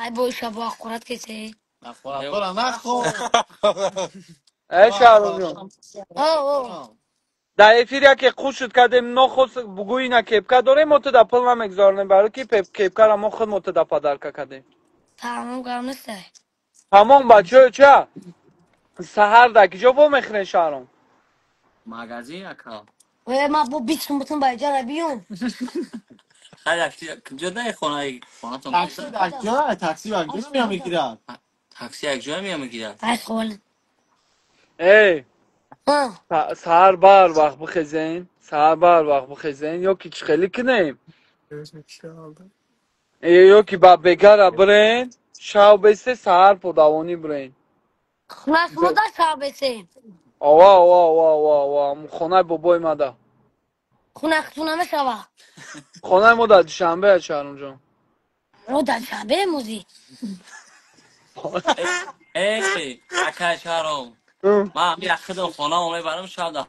ای بای شبا خورد کسی. نخورا نخور. ای شهرام جون او در افیر یک قوش شد کردیم نخواست بگوی نه کپکا داره متدا پل نمیگذارنیم برای که کپکا را ما خود متدا پدرکا کدیم تمام گرم نیسته. تمام بچه چه سهر در کجا با میخرین شهرام Magazin aka. و ما با بیتون بتون بایجا را بیون. Khayr kujda nahi khona to تاکسی magazin. در جا تاکسی بر جا میام میگیرم. Taksi ek joy miyam gida. ای خول. ای ها. سهر بر وقت بخزین سهر بر وقت بخزین یا که خیلی کنیم یا که با بگره برین شاو بیسته سهر پدوانی برین خونش ما در شب بسیم. آوا آوا آوا آوا آوا خونه بابای ما ده خونه خونه نشوه. خونه ما ده دوشنبه شهرام جان رو در شبه موزی. Ey akasharo. اه. Ma mi akhdo khona umay baram shada.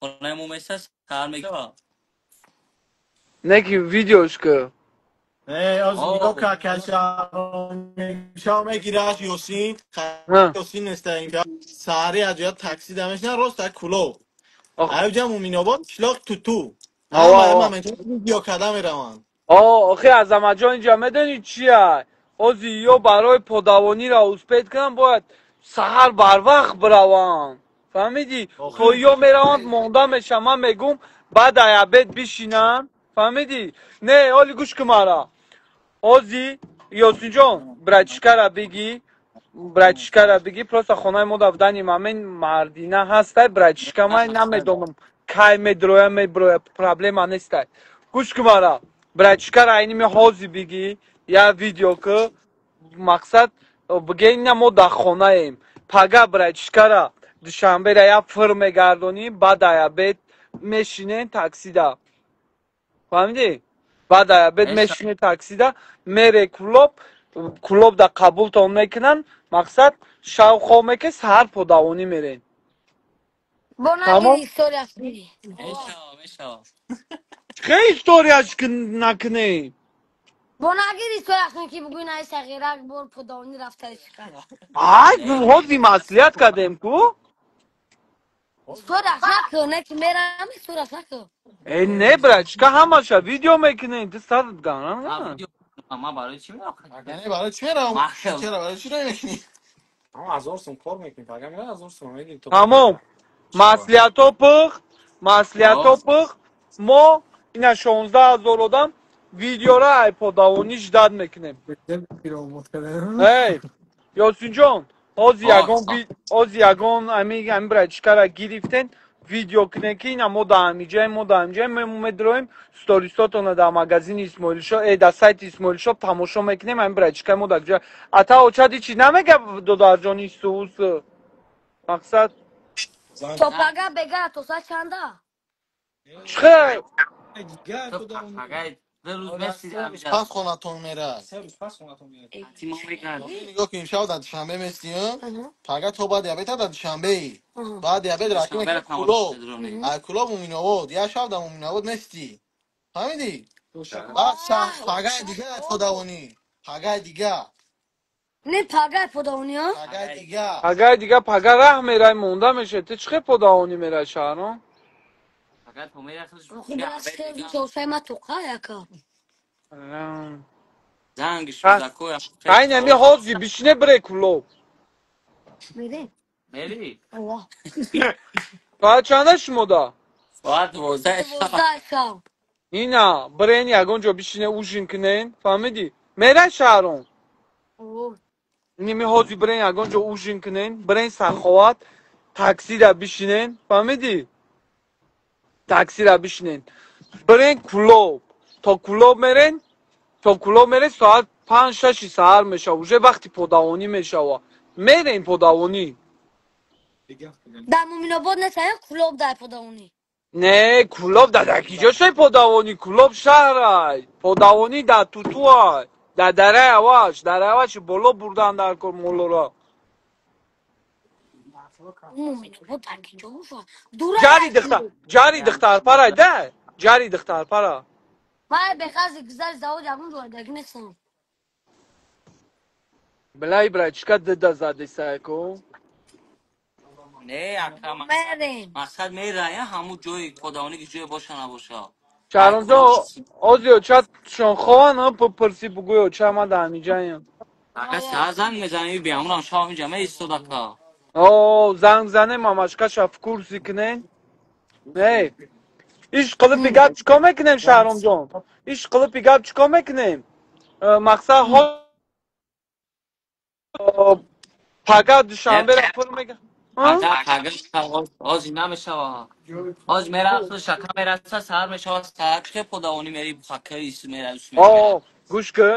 Khona mu mesas kar mega. نکی ویدیوش که از نگاه Oh. که کشا میشا میگیرش یوسین نه یوسین است اینجا ساری از جا تاکسی دمش نه راست تا کلو آخ ایو مومین آباد شلاق تو آوا اما آوا من تو ویدیو کدام میروم آخه از اما جا اینجا میدونی چیه اوزی یا برای پدوانی را اوسپید کنم باید سهر بر وقت بروم فهمیدی تو یا میروم مونده میشم من میگم بعد عیبت بشینم فهمیدی نه حالی گوش که مرا اوزی یاسین جان برچکه را بگی برچکه را بگی پروسا خونه ما دفتنی مامین مردینه هسته برچکه من نمیدونم کی میدروه میبروه پرابلم نیسته گوش که مرا برچکه را اینی می حوزی بگی یا ویدیو که مقصد بگه این ما در خونه ایم پگه برچکه را دوشنبه را یا فر میگردونیم بعد یا بیت میشینین تاکسی ده فهمیدی؟ بعد بد Esha. میشینی تاکسی ده میره کلوب ده قبول تون میکنن مقصد شو خواه که سهر پدوانی میرین با نگیر تمام ایستوری از میری. Esha. خیلی استوریاش که نکنی با نگیر ایستوری از که بگوی نه سغیره بار پداونی رفته شکر. آی Ey. حوزی مسئولیت کردیم کو ایستوری از نکن که میرم ایستوری از نکن. ای نه برچ که همه شا ویدیو میکنین تو سرت Ma گانم video ma baray chi mirakh. یعنی برای چی میرم Mahshab. چرا برای چی نمیکنی اما 1000 کار میکنی فقط میگه 1000 میگی تو تمام مسئولیت ها پخت مسئولیت ها Oh. پخت ما اینا 16,000 آدم ویدیو را ای پدوانیش داد میکنیم ای یاسین جان Oh. از یگان امی برای چکار گرفتن ویدیو کنه که اینا ما دا همیجه ما درویم ستوریستاتون دا مگزین اسماعیل شو دا سایت اسماعیل شو تماشا میکنیم امی برای چکار ما دا کجا اتا اوچا چی نمیگه دو در جانی سوس مقصد تو پگه بگه تو سا چنده. چخه To pagay. De roz messi amjad. پس خونتون میره Ti mo megan. نگاه که امشب در شنبه مستیم فقط تو بعد دیابت در شنبه ای بعد دیابت رقم که Shambara tamash کلو edroni. کلو مومین آباد یا شب در مومین آباد مستی فهمیدی بعد فقط دیگه تو دوانی فقط دیگه نه پگه پداونی ها. فقط دیگه اگر دیگه پگه ره میره مونده میشه تو چخه پدوانی میره شهرام Pagay to mirakh خب shi برش abed که migan. توسعه ما تو قایه که. Zang shuzako ya khesh این امی taro. حوزی بشینه بره کلو میریم. Meri. الله. تا چنده شما دا Saat 12 shab. 12 شب. اینا برین یگان جا بشینه اوشین کنین فهمیدی میره شهرام اوه. نیمی حوزی برین یگان جا اوشین کنین برین سخوات تاکسی را بشینین فهمیدی تاکسی را بشینین برین کلوب تا کلوب میرین تا کلوب میرین ساعت 5-6 سهر میشه وجه وقتی پدوانی میشه و میرین پدوانی در مومین آباد نسایه کلوب در پداونی. نه کلوب در کجا شای پدوانی کلوب شهر های پدوانی در توتو های در دره اواش بالا بردن در کل مولو را مومینه بود تاکی جو شو دوره رکی جاری دختر پرا ده جاری دختر پرا ما به خاطر güzel zavod yapmış orada gitsin. بلای برای چکت ده زده سایکو نه اکا Merin. مقصد میره همون جای خداونی که جای باشه نباشه ای شهرام کدام جو اوزیو چت شون خوان پرسی بگویو چه ما دمی جایم اگه سازن میزنی بیامون هم شام اینجا می استوداکا او زنگ زنه ماماشکا شف کورسی کنه نه iş kılıp bir gap çıkamak nem Şahram John. İş kılıp bir gap çıkamak nem. Maksat paga düşanbe rapor mega. Ha? اگر آز اینا میشه آز میره اصلا شکر میره سر میشه سر که خداونی میری فکر ایست میره ایست میری Oo, Guşku,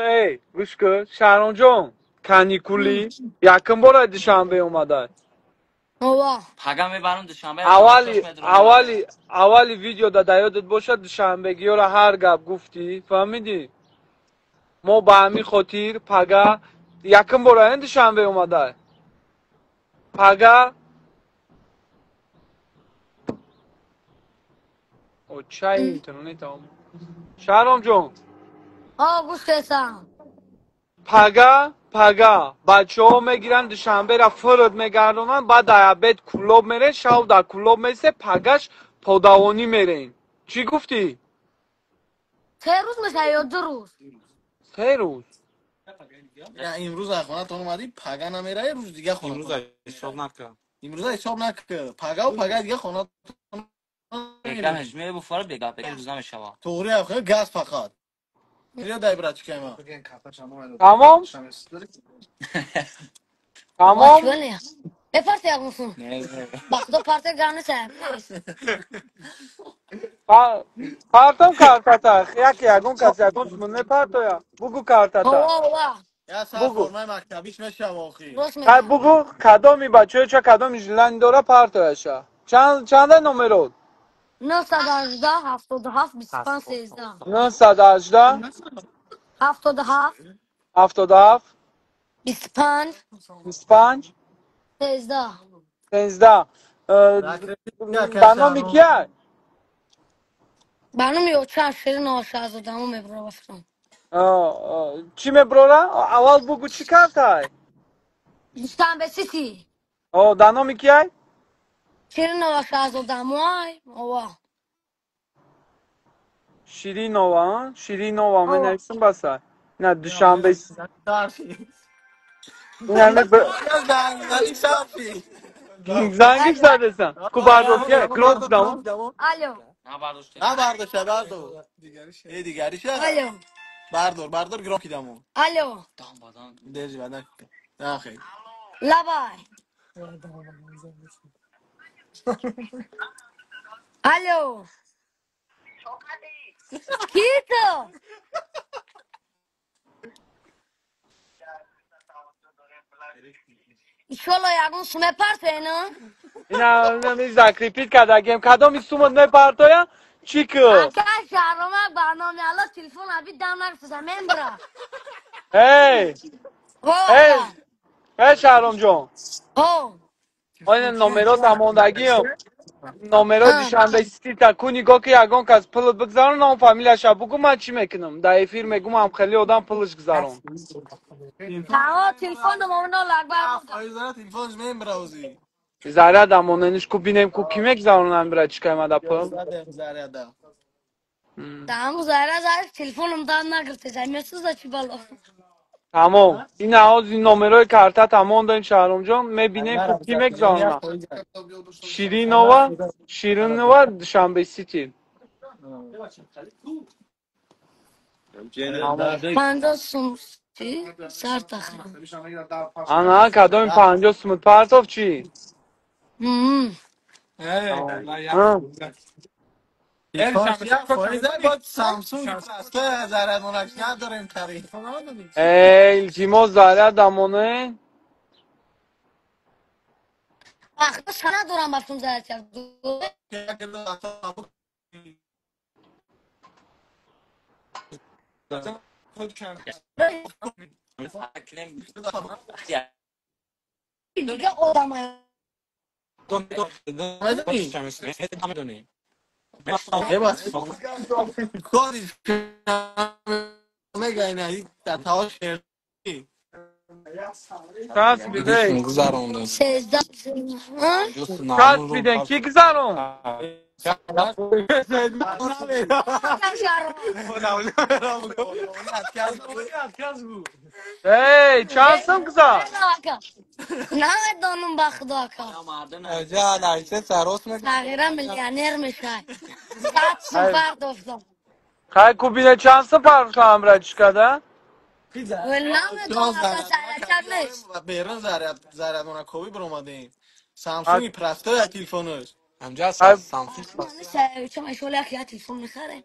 Guşku, Şahram John. Kanikuli. Yakın bora düşanbe olmadı. Ova. پگم میبرم دوشنبه تماشاش Avali, میدونم avali, avali videoda da yadت باشه düşanbegi ora her gap gufti. Fahmidi? ما با همی خاطر پگا yakın bora düşanbe olmadı. Paga o çay اینترنت هم شهرام جون Ha kuş desem. پگا بچه ها میگیرن دوشنبه را فرد میگردونن بعد دیابت کلوب میره شاو در کلوب میسه پگاش پادوانی میرین چی گفتی؟ 3 روز میشه یا 2 روز؟ 3 روز یا امروز خونه تو اومدی پگا نمیره یه روز دیگه خونه امروز حساب نکن. امروز حساب نکه پگا و پگا دیگه خونه یکم نمیره هجمه بفاره بگم روز نمیشه توری آخه گاز فقط میره دای برات کما تمام؟ Ova تمام؟ çiveli. Ne parti yapmışsın? Bak da parti granı sen. پرتم کارتاتا یکی یگون کسی یگون سمونه پرتویا بگو کارتاتا Ova ova. یا سر بگو فرمای مکتبیش میشه واقعی Roş mekan. بگو کدامی بچه چه کدامی جلندورا پرتویشا چند نمرود 918 77 25 13. 918 77 77 25 25 13. 15 یا برنامه کشم کیه؟ Benim yok çarşırın aşağısı tamam mı bro başkan? چی مبرورا؟ اول بگو چی کارتای؟ İstanbul City. دانامی کیه؟ Şirin aşağısı damuay. Ova. شیرینووا شیرینووا من Ova. نویسم بسه نه یا دوشنبه درشی یعنی یا زنگلی شرفی زنگیش زده سن کو برداشت کلوز دامو Alo. نه برداشت نه برداشته بردار یه دیگریشه Alo. بردار گرام کیدمون Alo. دام بادام دیجی بعد نه خیلی Labay. Alo. Kito. İnşallah yakın sume partene. اینا زکریپیت کداگیم کدام سومد نه پرتویا چیکو Arkadaşlar ama barname Allah telefon abi damlar size membra. هی هی Valla. هی شهرام جون Oh. این نمرات اماندگیم نمرات Ha. دیشنبه سیتی تا کنی گو که یگان کس پل بگذارن نام فامیلش بگو من چی میکنم در فیلم میگم هم خیلی آدم پلش گذارم Tamam telefon da mamına lagbar. آیزا تلفنش میم براوزی زره دمانش کو بینم کو کی میگذارن برای چیکار مدا پل زره ده Tamam zara zara telefonumdan nagırtı. Zamiyatsız da çibalım. تمام این از این نمره کارتا تمام دارین شهرام جان میبینیم کو کی میگذارن شیرینووا شیرینووا دوشنبه سیتی تمام Panda sumsti. Sert takım. آنها کدام 50 سمت پرتاب چی؟ Hmm. ها تلفنش یا فایزه با سامسونگ راسته زره مونک نداریم خرید التیماس زره دمانه Aklı sana duran başım zaten. فکرم Lige odama. میدونی یه بار کاری میگه در تاش چسبیده دیشون گذروندن 16 ها؟ جست نانو رو چسبیده کی گذرون آکش شهرام ای چانسم گذار آکا نه دانم بخدا که جا لایسه سروس میکنه تغییرا میلیونر میشه صد سوپر دفتم خیلی کوبیده چانسم پرش هم چکده ولی جان نمیدونم اکا سرچت نیست بیرون زرد اونا کوبی بر اومدیم سامسونگ پرسته یا تلفنش همجا سامسونگ من نیست چون اشوال یکی تلفون میخره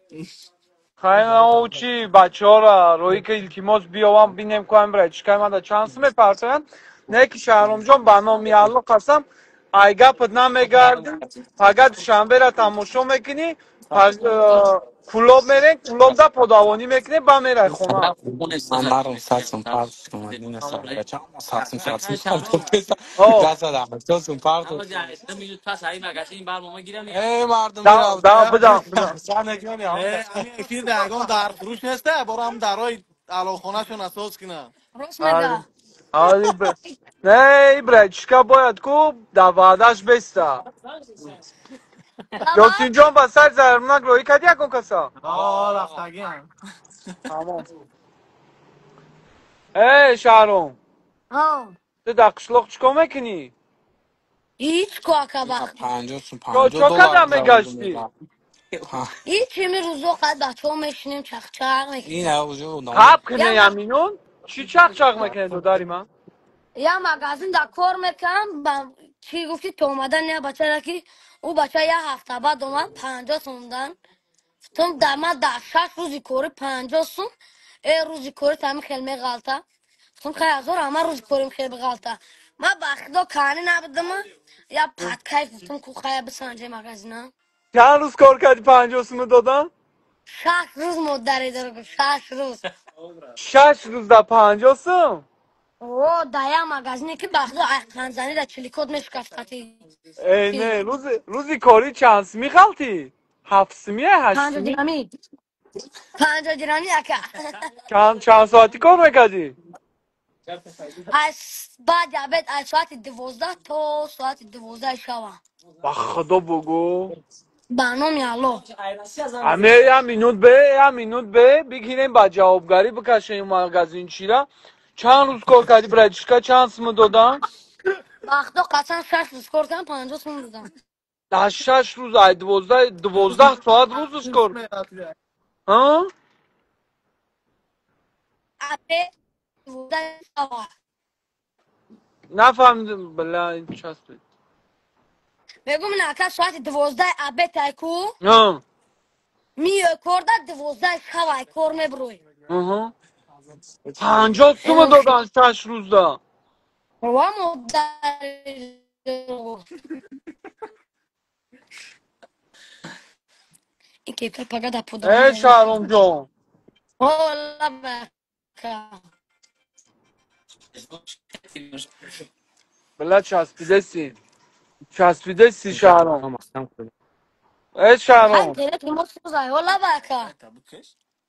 خیلی او چی بچه ها را روی که التیماس بیاوام بینیم کنیم برای چکای من دا چانسم پرسن نه که شهرام جان بنامی الله قسم ایگا پد نمیگردی فقط شنبه را تماشا میکنی کلوب میرین کلوب دا پداوانی میکنی با میره خونه من نرم ساعتم پارت کنم این سال بچم ساعتم او جلسه دارم ساعتم پارت ای مردم دا میرم دا تو بدا سانه کنی همین اکی درگاه در فروش نیسته برو هم درای علاخونه شون اساس کنه راست آره میگه آره نه برای چکا باید کو دا وعدش بسته بابا یاسین جان با سر زرمونک روی کدی یکون کسا رفتگی هم تمام ای شهرام ها تو در قشلوق چکا میکنی؟ هیچ کاکا بخ پنجاه چا دلار کدام گذارم میگشتی؟ میدم هیچ چی می روزو قد بچه ها میشینیم چخ چخ این میکنیم اوجه نمون هب کنه یمینون چی چق چق میکنه دو داری من؟ یا مگازین در کار میکنم با چی گفتی تو اومدن یا بچه را که او بچه یه هفته بعد اومد 50 سومدن تم در من در 6 روزی کوری 50 سوم ای روزی کوری تامی خیلی میغالطه تم خیلی هزار همه روزی کوریم خیلی بغالطه من بخدا کانی نبودم یا پد کیف تم کو خیلی بسنجه مگازینم چند روز کار کردی 50 سومه دادن؟ 6 روز مدری داره 6 روز 6 روز در 50 سوم؟ او دایا مگازینی که بخدا خانزانی در چلیکود میشکفت خطی ای چی نه روزی کاری چند سمی خالتی؟ 7 سمیه 8 پنجاه سمی؟ درهمی 50 درهمی اکا چند ساعتی کار میکردی؟ از بعد جابت از ساعت 12 تا ساعت 12 شب با خدا بگو برنامه یالو همه یه مینوت به بگیریم با جوابگاری بکشیم مگزین چی را چند روز کار کردی برای چیکار چند سم دادن بخدا قسم 6 روز کار کردم 50 سوم دادم در 6 روز ای 12 ساعت روزش کار ها ابه 12 شب نفهمیدم بله این چسبید بگم نه ساعت 12 ابه تایکو ها می کار ده 12 شب کار میبروی ها 50 سم دادن 6 روز دا و مدر این که پگه در پودمانی ای نمیشه شهرام جان والا بکا بله چسبیده سی شهرام ای خیلی شهرام تیره تیمور سوزای والا بکا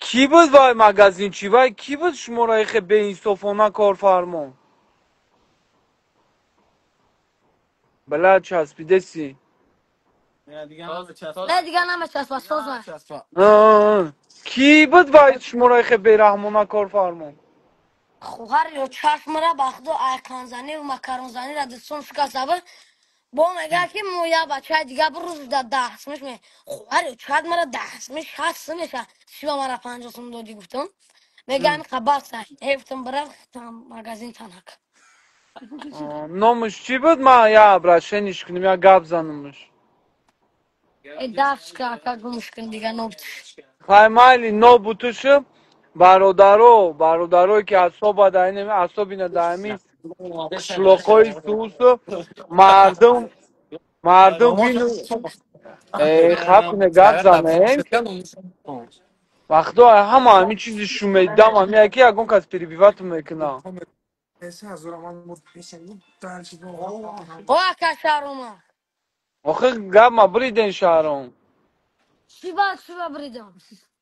کی بود وای مگزین چی وای کی بود شما را خیلی به این صفانه کار فرمان بله چسبیده سی نه دیگه نه دیگه نمیشه سوزای کی بود وای شما را خیلی به رحمانه کار فرمان خوهر یا چشم را بخدو ایقان زنی و مکرون زنی را دستون شکسته بود با میگه که مویا بچه دیگه بروز در دستمش می خوهر یا چشم را دستمش هست میشه شیبا مرا 50 سوم دادی گفتم میگن خبر سر هفتم برای مگازین تنک نامش چی بود ما یا براشنش کنیم یا گپ زنمش ای دفت که اکا گمش کن دیگه نبتش خیمالی نو بوتوشم برادرو که اصابه داینمی اصابینه دایمی قشلوقای سوسو مردم مردم بینو خب کنه گپ زنه وقتا همین چیزی شومیدم هم یکی اگون کس پیری بیواتم میکنه او اکا شاروما آخه گپ ما بریدن شهرام. چی با بریدم.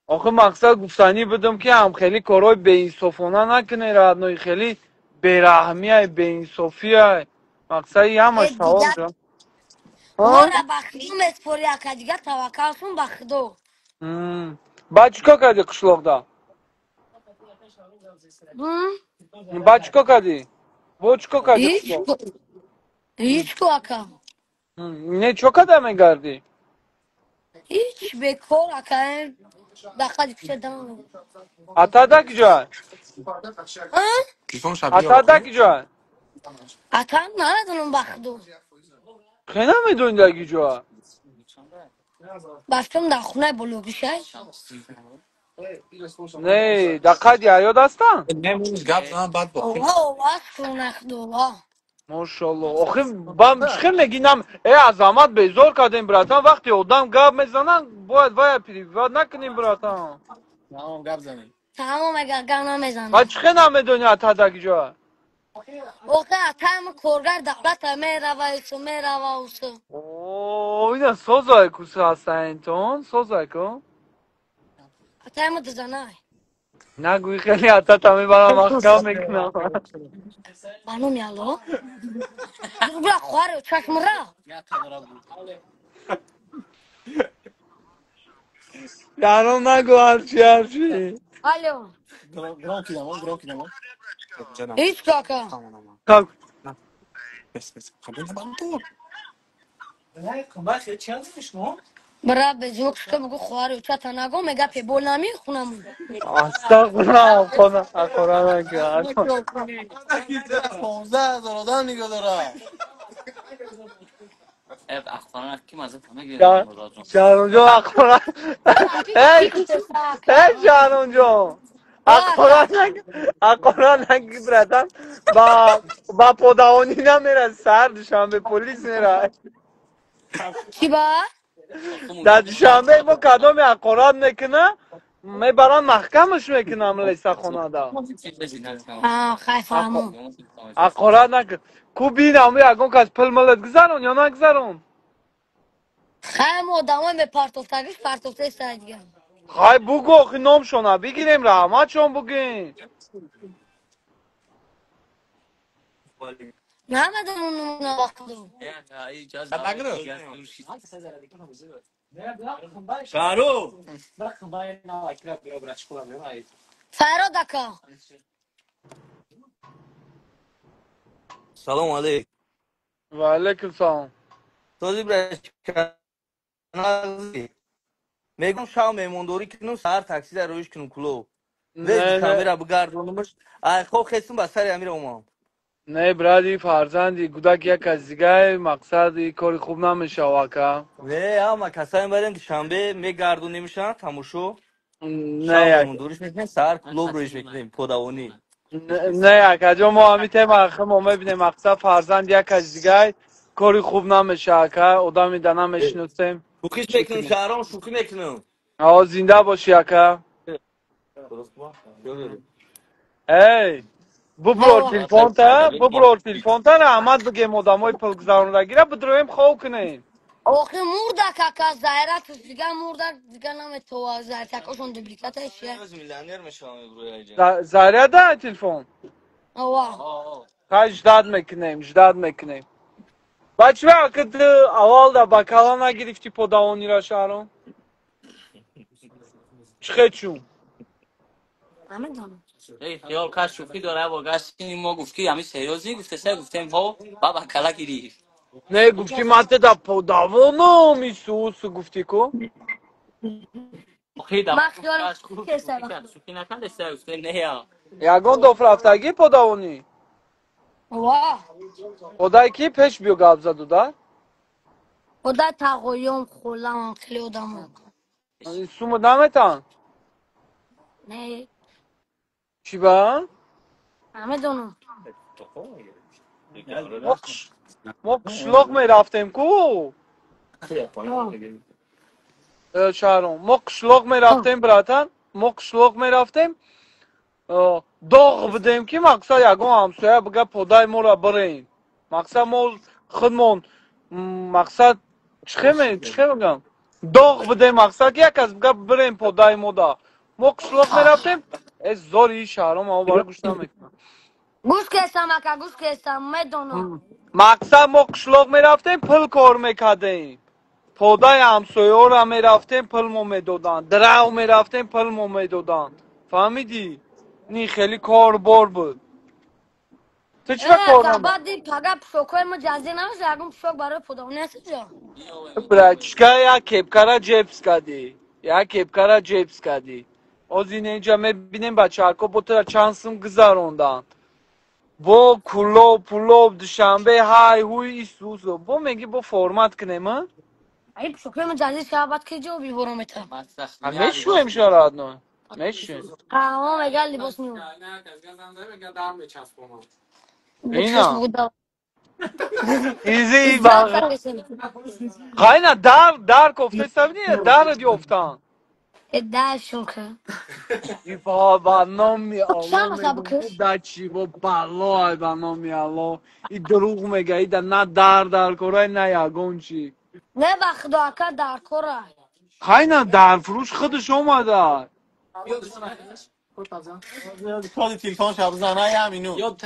آخه مقصد گفتنی بدم که هم خیلی کارهای به انصافانه نکنه راحت نوی خیلی بیرحمی های به انصافی های مقصدی همش دیگه تمام شد. ما ها؟ را بخدو مسپوری اکا دیگه توکلشون بخدو. بعد چیکار کردی قشلوقدا؟ بعد چیکار کردی؟ با چیکار کردی هیچ قشلوق؟ هیچ کو اکا. نه چیکار کردی میگردی؟ هیچ بکار اکا دقیقی پیش دارم. اتا دا کجا؟ تلفن شبیه اتا دا آقا. کجا؟ اکا ندارم بخدو. خیلی نمیدونی دا کجا؟ بفتم در خونه بلوگیشه. نه دقیقا یاد هستن؟ نمی‌دونم گپ زدن بعد با کی. اوه شون اخدو. ماشاءالله آخه بام چخه میگینم ای عظمت بیزار کردیم براتان وقتی آدم گپ میزنن باید وای پریوات نکنیم براتان تمام گپ زنیم. تمام اگر گنا و میزنه. چخه نمیدونی اتا دا کجا؟ اوه اتم کورگر دولت میره و اوسو. اوه اینا سوزای کوسه هستن اینتون سوزای کن اتم دزنای. نگوی خیلی اتا تمی برام محکم میکنم بانو میالو. برو خواره چشم را. یارم نگو هرچی الو. گرام کیدم. جانم. هیچ کاکا. تمام. خب نه بس خب این با تو. نه کمبا خیلی چند میشنو. برا به جوکش که بگو خواره چه نگو میگه پی بول نمی خونم. استغفرالله خدا قرآن نگه 15,000 آدم نگاه داره. اف اخوان کی مزه همه گیرم راجون. شهرام جان قرآن چی ای کشه ای ساکا. شهرام جان آکا. قرآن نگی برادم با پودوانی نمیره سر دوشنبه پلیس میره چی با؟ در دوشنبه ما کدام یک قرآن میکنه میبرن محکمش میکنم لیسا خونه دا خیف همون. قرآن نکن کو بینم یکون کس پل ملت گذارون یا نگذارون خیلی مدامای به پارتوفتگیش سر دیگه. خواهی بگو اخی نام شونه بگیریم رحمت شون بگین نمده اون نمونه وقتو. شارو فراد اکا. سلام علیک و علیکم سلام توزی برش کنازی میگم شام میموندوری کنم سر تاکسی در رویش کنم کلو وی نه دوشنبه نه را بگردونمش ای خو خستم با سر امیر اومم نه برادی فرزندی گودک یک از دیگه مقصد ای کاری خوب نمیشه واقعا وی اما کسایی بریم دوشنبه میگردونیمشن تموشو شام نه یک میموندوریش میکنیم سر کلوب رویش میکنیم پودوانی نه یک اجا ما همی تیم اخه ما میبینیم مقصد فرزند یک از دیگه کاری خوب نمیشه که آدمی در نمیشناسیم شوخیش چی میکنم کنیم شهرام شوخی میکنم آه زنده باشی اکا ای ببرو او تلفن تا ببرو تلفن تا رحمت بگیم آدمای پل گذارون گیره بدرویم خواه کنیم آخه مردک اکا زهرت دیگه مردک دیگه نمیتوه زهرتکاشون دوبلیکتشه. از میلیونر میشم برو اینجا زریع ده تلفن اوه. ها اجداد میکنیم اجداد میکنیم بچه وقت اول دا بکالا نگرفتی پودوانی را شهرون چخه چون همه دانم. ای خیال کاش شوخی داره با گشتیم ما گفتی همین سریوزی گفته سه گفتیم ها بابا کلا گیری نه گفتی ماته دا پودوانو میسوس گفتی کو خیلی دم من خیال کاش خوب کسه شوخی کرد بخدو. شوخی نکرد سه گفته نه یا یگان دو رفتگی پودوانی اوه. خدای کی پیش بیو گاب زدو دا خدا تقویم خولم خیلی آدمو. سومو دمتان نه چی با همه دانم. مقش مقشلق می رفتیم کو اوه. شهرون مقشلق می اوه. رفتیم براتن مقشلق می رفتیم داغ بدیم که مقصد یگان همسایه بگه پودای ما را برین مقصد ما خودمون مقصد چه بگم داغ بده مقصد یک از بگم بریم پادای مودا ما قشلاق میرفتیم از زاری شهرام ما برای گوش نمیکنم گوش کستم اکا گوش کستم میدونم مقصد ما قشلاق میرفتیم پل کار میکردیم پادای همسایه را میرفتیم پل مو میدادن درو میرفتیم پل مو میدادن فهمیدی؟ نی خیلی کار بار بود تو چرا کار اکا نمی؟ بعد دی پگا پشوکای ما جزی نمیشه اگم پشوک برای پودمونی هستی جا برچکا یا کپکارا جیبس کردی یا کپکارا جیبس کردی از این اینجا میبینیم بچه هرکا بطور چانسم گذاروندن با کلوب پلوب دوشنبه های هوی ایسوسو با میگی با فرمت کنیم ها ای پشوکای ما جزی شب بعد که جو بی برو میتر میشویم شراد نو میشویم قهوه میگه لباس نیو بکش اینا بودا ایزی زیاد باغ فرقسی قاینا در کفته سبنیه در دیوفتن ادعای شوکه ای بابا نامی الله شام اصلا میگم تو بکش دچی با بلای با نامی الله ای دروغ میگه ای نه در کرای نه یگون چی نه بخدا اکا در کره قاینا در فروش خودش اومده کار تلفن شب زنای همینو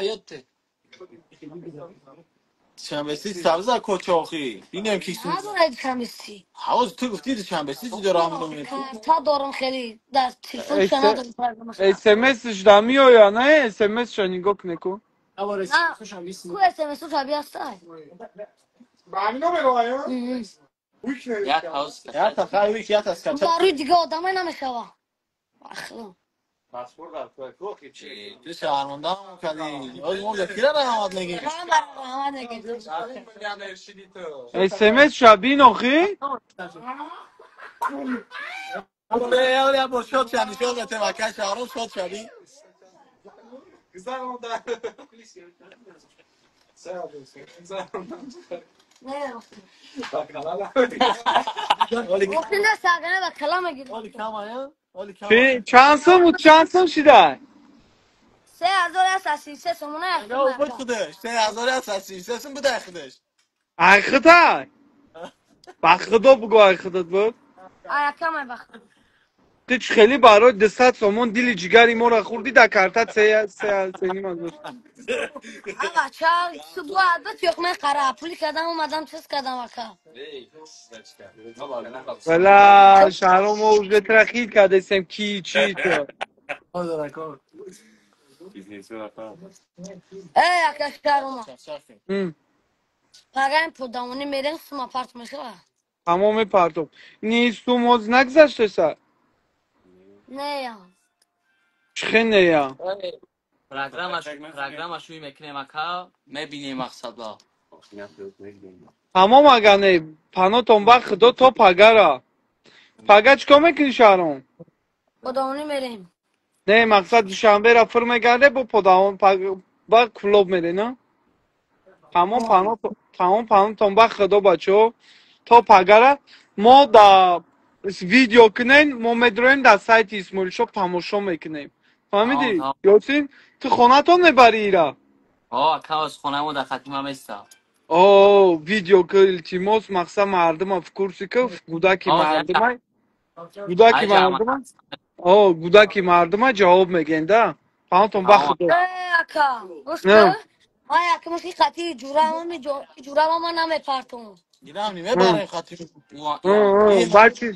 شنبه سی سبز از کچاخی اینم کیسون نداره کمیستی حواظ تو گفتی شنبه سی چی داره همینو تا دارم خیلی در تلفن شنا دارم فرق مثلا اسمسش دمیو یا نه اسمس شنیگوک نکن نه کو اس ام اس شبیه است یک هاوس یا تا خیلی که تا اسکچا روی دیگه آدم نمیشوه اخلا تو شهرمنده هم کردی آج ما ذکیره رحمت نگیم من برای رحمت نگید اسمس شبیه نخی یا با شاد شدی شاد به تمکه شهرام شاد شدی نه ولی وقتی نه ساقنه با کلام ولی گیری کم آیا ولی کم چی چانسم شده 3000 اساسی سه سمونه یا احتمال بود خودش 3000 اساسی سسون بوده خودش اختا بخدا بگو اخدات بود آیا کم بخدا تیچ خیلی برای دستت سامون دیلی جگری ما را خوردی در کارتت سه نیم دوست آقا چه سبوا البته یخمه قرار پولی کردم اومدم چیز کردم اکا ولی شهرام ما اوز بترخید کرده سیم کی چی تو ای اکا شهرما هم. پگایم پودمونی میریم سما پارت میشه تمام پرتو نیست تو موز نگذشته سر نه یا چخه نیا پروگرامش روی میکنیم اکا میبینیم مقصد با تمام اگر نه پناه تنبه خدا تا پگره پگه چکا میکنی شهرام پودمونی میریم نه مقصد دوشنبه را فرم گرده با پداون با کلوب میده نه تمام پناه تنبه خدا بچه تا پگره ما دا ویدیو کنین ما میدرویم در سایت اسمولی شب تماشا میکنیم تمام فهمیدی؟ تمام یاسین تو خانه تو میبری ایرا اکا از خونه ما در خطی ما میستا ویدیو که التیماس مقصد مردم اف کورسی که گوداکی ایجا هم مردم گوداکی مردم جواب میگن ده پناه تنبه تمام خدا ای اکا گوش که نه ما یکی مشکی خطی جورا ما نمیپرتون گیرم نیمه برای خاطر این بچی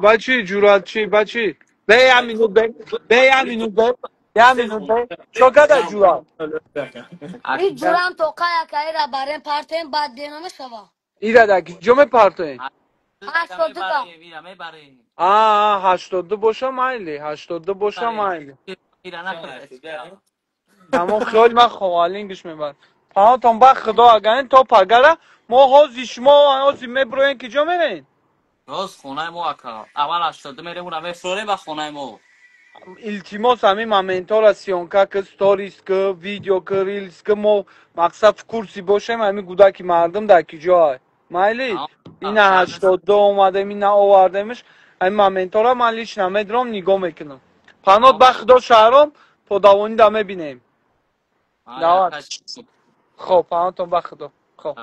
بچی جورات چی بچی به همینو به همینو به همینو چو کده جورات این جورا هم توقع یکی را برای پرتیم بعد دینا میشوه ایره دکی جمع پرتوین 82 تا میبریم 82 باشه مایلی 82 باشه مایلی میره نکنه تمام خیال من خوالینگش میبر پناه تنبه خدا اگرین تا پگره ما هازی شما هازی میبروین که جا میرین راست خونه ما اکا اول 80 میریم اونم میفروریم و خونه ما التیماس همین مومنتا را سیانکا که ستاریس که ویدیو که ریلز که ما مقصد کورسی باشیم همین گودکی مردم در کی جای مایلی تمام این شب 82 اومده این آوردمش همین مومنتا را من لیش نمیدرم نگاه میکنم پنات تمام بخدا شهرام پداوانی دا میبینیم آیا دعوت کش خب پناتون بخدا خب